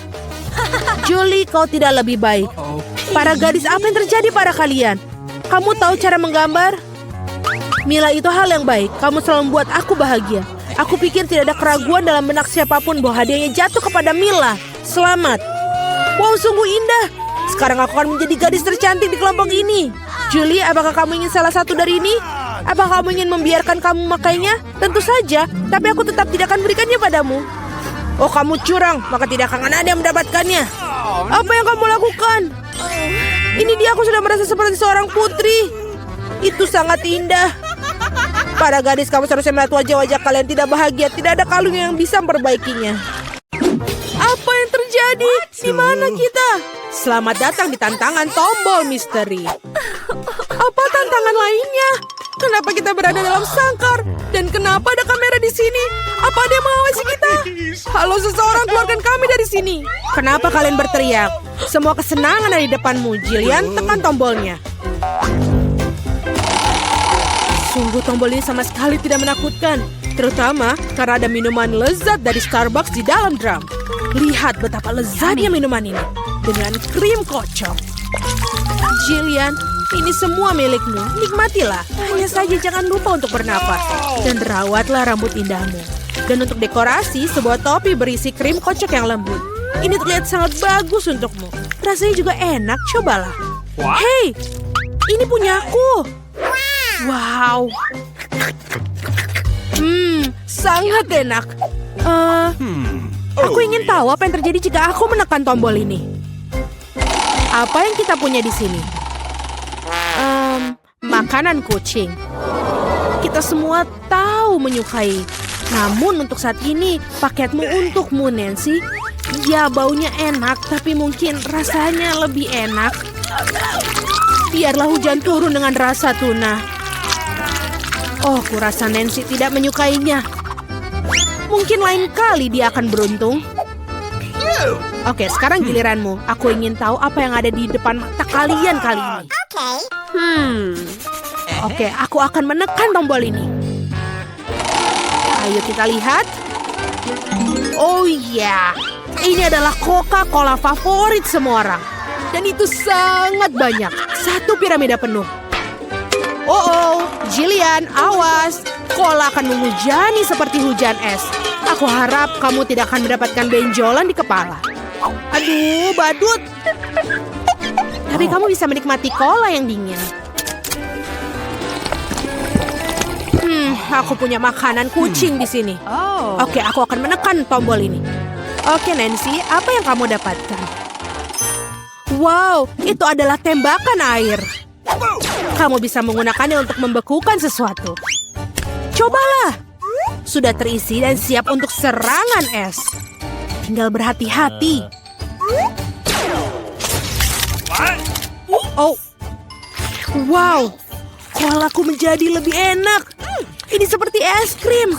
Julie, kau tidak lebih baik. Para gadis, apa yang terjadi pada kalian? Kamu tahu cara menggambar? Mila, itu hal yang baik. Kamu selalu membuat aku bahagia. Aku pikir tidak ada keraguan dalam benak siapapun bahwa hadiahnya jatuh kepada Mila. Selamat. Wow, sungguh indah. Sekarang aku akan menjadi gadis tercantik di kelompok ini. Julie, apakah kamu ingin salah satu dari ini? Apakah kamu ingin membiarkan kamu memakainya? Tentu saja, tapi aku tetap tidak akan berikannya padamu. Oh, kamu curang, maka tidak akan ada yang mendapatkannya. Apa yang kamu lakukan? Ini dia, aku sudah merasa seperti seorang putri. Itu sangat indah. Para gadis, kamu seharusnya melihat wajah-wajah kalian tidak bahagia. Tidak ada kalung yang bisa memperbaikinya. Apa yang terjadi? Di mana kita? Selamat datang di tantangan tombol misteri. Apa tantangan lainnya? Kenapa kita berada dalam sangkar? Dan kenapa ada kamera di sini? Apa ada yang mengawasi kita? Halo seseorang, keluarkan kami dari sini. Kenapa kalian berteriak? Semua kesenangan ada di depanmu. Jillian, tekan tombolnya. Sungguh tombol ini sama sekali tidak menakutkan. Terutama karena ada minuman lezat dari Starbucks di dalam drum. Lihat betapa lezatnya minuman ini. Dengan krim kocok. Jillian, ini semua milikmu. Nikmatilah. Hanya saja jangan lupa untuk bernapas. Dan rawatlah rambut indahmu. Dan untuk dekorasi, sebuah topi berisi krim kocok yang lembut. Ini terlihat sangat bagus untukmu. Rasanya juga enak, cobalah. Hei, ini punyaku. Wow. Sangat enak. Aku ingin tahu apa yang terjadi jika aku menekan tombol ini. Apa yang kita punya di sini? Makanan kucing. Kita semua tahu menyukai. Namun untuk saat ini, paketmu untukmu, Nancy. Ya, baunya enak, tapi mungkin rasanya lebih enak. Biarlah hujan turun dengan rasa tuna. Oh, kurasa Nancy tidak menyukainya. Mungkin lain kali dia akan beruntung. Oke, sekarang giliranmu. Aku ingin tahu apa yang ada di depan mata kalian kali ini. Oke, aku akan menekan tombol ini. Ayo kita lihat. Oh iya, ini adalah Coca-Cola favorit semua orang. Dan itu sangat banyak. Satu piramida penuh. Oh, Jillian, awas. Cola akan menghujani seperti hujan es. Aku harap kamu tidak akan mendapatkan benjolan di kepala. Aduh, badut. Tapi kamu bisa menikmati cola yang dingin. Aku punya makanan kucing di sini. Oke, aku akan menekan tombol ini. Oke, Nancy, apa yang kamu dapatkan? Wow, itu adalah tembakan air. Kamu bisa menggunakannya untuk membekukan sesuatu. Cobalah. Sudah terisi dan siap untuk serangan es. Tinggal berhati-hati. What? Oh. Wow. Kolaku menjadi lebih enak. Ini seperti es krim.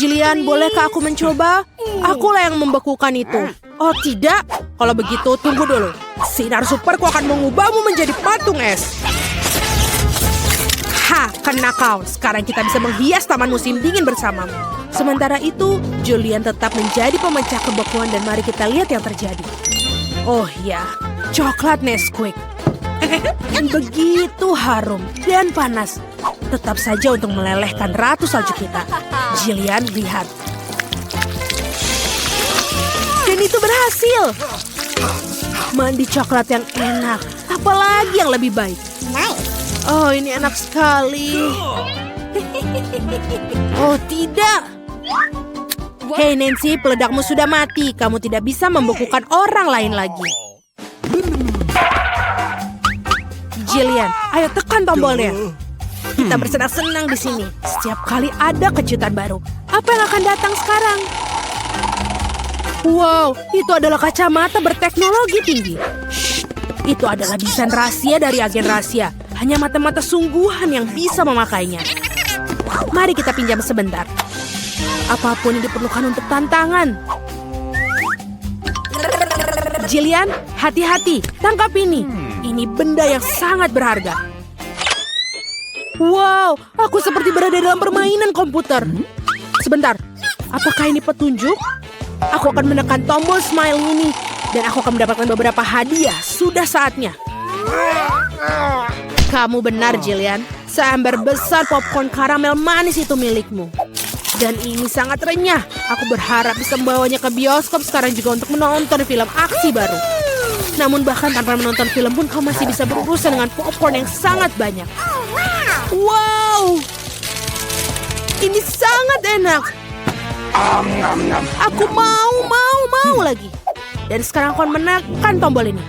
Jillian, bolehkah aku mencoba? Akulah yang membekukan itu. Oh tidak? Kalau begitu, tunggu dulu. Sinar superku akan mengubahmu menjadi patung es. Ha, kena kau. Sekarang kita bisa menghias taman musim dingin bersamamu. Sementara itu, Julian tetap menjadi pemecah kebekuan dan mari kita lihat yang terjadi. Oh ya, coklat Nesquik. Begitu harum dan panas. Tetap saja untuk melelehkan ratu salju kita. Jillian, lihat. Dan itu berhasil. Mandi coklat yang enak. Apalagi yang lebih baik. Nice. Oh, ini enak sekali. Oh, tidak. Hei Nancy, peledakmu sudah mati. Kamu tidak bisa membekukan orang lain lagi. Jillian, ayo tekan tombolnya. Kita bersenang-senang di sini. Setiap kali ada kejutan baru. Apa yang akan datang sekarang? Wow, itu adalah kacamata berteknologi tinggi. Shh, itu adalah desain rahasia dari agen rahasia. Hanya mata-mata sungguhan yang bisa memakainya. Mari kita pinjam sebentar. Apapun yang diperlukan untuk tantangan. Jillian, hati-hati. Tangkap ini. Ini benda yang sangat berharga. Wow, aku seperti berada dalam permainan komputer. Sebentar, apakah ini petunjuk? Aku akan menekan tombol smile ini. Dan aku akan mendapatkan beberapa hadiah. Sudah saatnya. Kamu benar, Jillian. Seember besar popcorn karamel manis itu milikmu. Dan ini sangat renyah. Aku berharap bisa membawanya ke bioskop sekarang juga untuk menonton film aksi baru. Namun bahkan tanpa menonton film pun kau masih bisa berurusan dengan popcorn yang sangat banyak. Wow! Ini sangat enak. Aku mau lagi. Dan sekarang kau menekan tombol ini.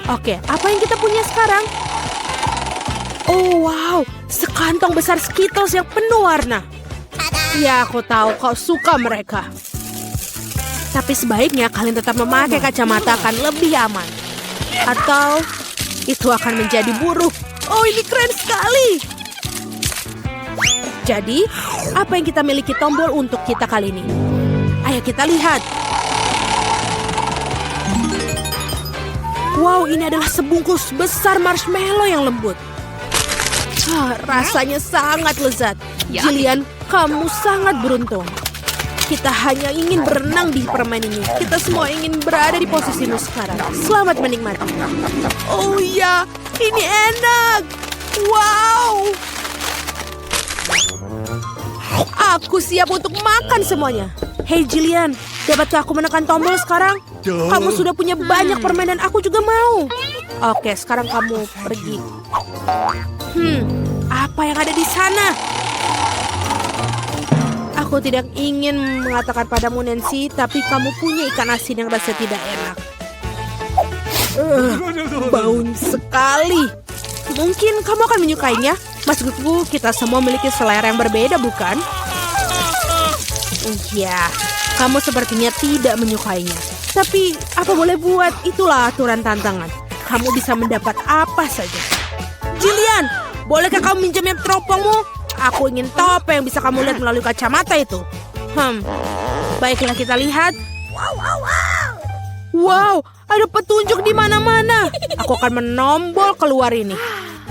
Oke, apa yang kita punya sekarang? Oh wow, sekantong besar Skittles yang penuh warna. Ya, aku tahu kau suka mereka. Tapi sebaiknya kalian tetap memakai kacamata akan lebih aman. Atau itu akan menjadi buruk. Oh, ini keren sekali. Jadi, apa yang kita miliki tombol untuk kita kali ini? Ayo kita lihat. Wow, ini adalah sebungkus besar marshmallow yang lembut. Rasanya sangat lezat. Jillian, kamu sangat beruntung. Kita hanya ingin berenang di permen ini. Kita semua ingin berada di posisimu sekarang. Selamat menikmati. Oh iya, ini enak. Wow. Aku siap untuk makan semuanya. Hei Jillian, dapatkah aku menekan tombol sekarang? Kamu sudah punya banyak permen dan aku juga mau. Oke, sekarang kamu pergi. Apa yang ada di sana? Aku tidak ingin mengatakan padamu Nancy, tapi kamu punya ikan asin yang rasa tidak enak. Bau sekali. Mungkin kamu akan menyukainya. Maksudku, kita semua memiliki selera yang berbeda, bukan? Ya, kamu sepertinya tidak menyukainya. Tapi, apa boleh buat, itulah aturan tantangan. Kamu bisa mendapat apa saja. Jillian, bolehkah kamu minjamnya teropongmu? Aku ingin tahu apa yang bisa kamu lihat melalui kacamata itu. Baiklah kita lihat. Wow, ada petunjuk di mana-mana. Aku akan menombol keluar ini.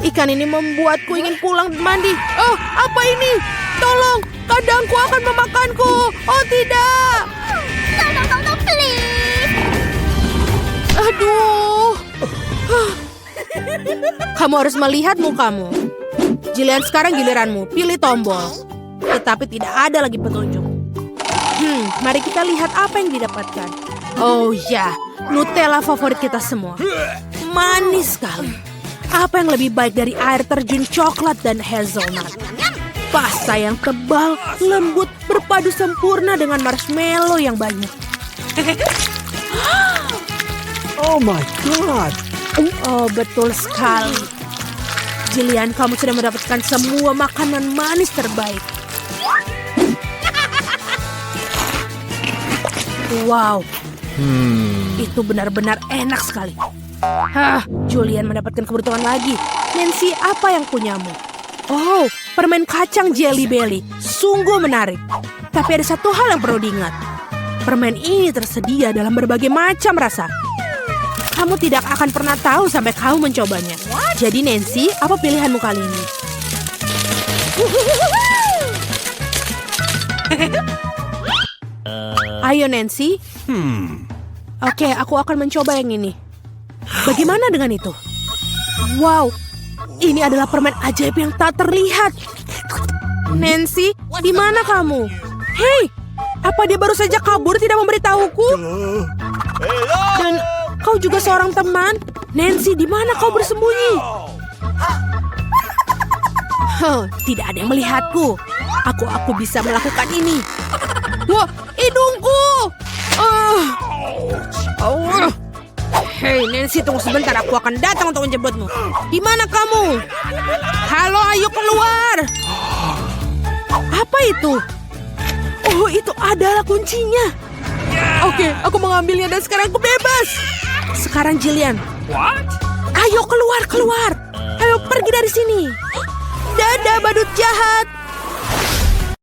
Ikan ini membuatku ingin pulang mandi. Oh, apa ini? Tolong, kadangku akan memakanku. Oh, tidak. No, please. Aduh. Kamu harus melihat mukamu. Jillian, sekarang giliranmu. Pilih tombol. Tetapi tidak ada lagi petunjuk. Mari kita lihat apa yang didapatkan. Oh ya, Nutella favorit kita semua. Manis sekali. Apa yang lebih baik dari air terjun coklat dan hazelnut? Pasta yang tebal, lembut, berpadu sempurna dengan marshmallow yang banyak. Oh my God. Oh, betul sekali. Jillian, kamu sudah mendapatkan semua makanan manis terbaik. Wow, itu benar-benar enak sekali. Julian mendapatkan keberuntungan lagi. Nancy, apa yang punyamu? Oh, permen kacang Jelly Belly. Sungguh menarik. Tapi ada satu hal yang perlu diingat. Permen ini tersedia dalam berbagai macam rasa. Kamu tidak akan pernah tahu sampai kamu mencobanya. Jadi Nancy, apa pilihanmu kali ini? Ayo Nancy. Oke, aku akan mencoba yang ini. Bagaimana dengan itu? Wow, ini adalah permen ajaib yang tak terlihat. Nancy, di mana kamu? Hei, apa dia baru saja kabur tidak memberitahuku? Dan kau juga seorang teman? Nancy, di mana kau bersembunyi? Tidak ada yang melihatku. Aku bisa melakukan ini. Wah, hidungku! Hei Nancy, tunggu sebentar. Aku akan datang untuk menjemputmu. Di mana kamu? Halo, ayo keluar. Apa itu? Oh, itu adalah kuncinya. Oke, aku mengambilnya dan sekarang aku bebas. Sekarang Jillian. What? Ayo keluar. Ayo pergi dari sini. Dadah badut jahat.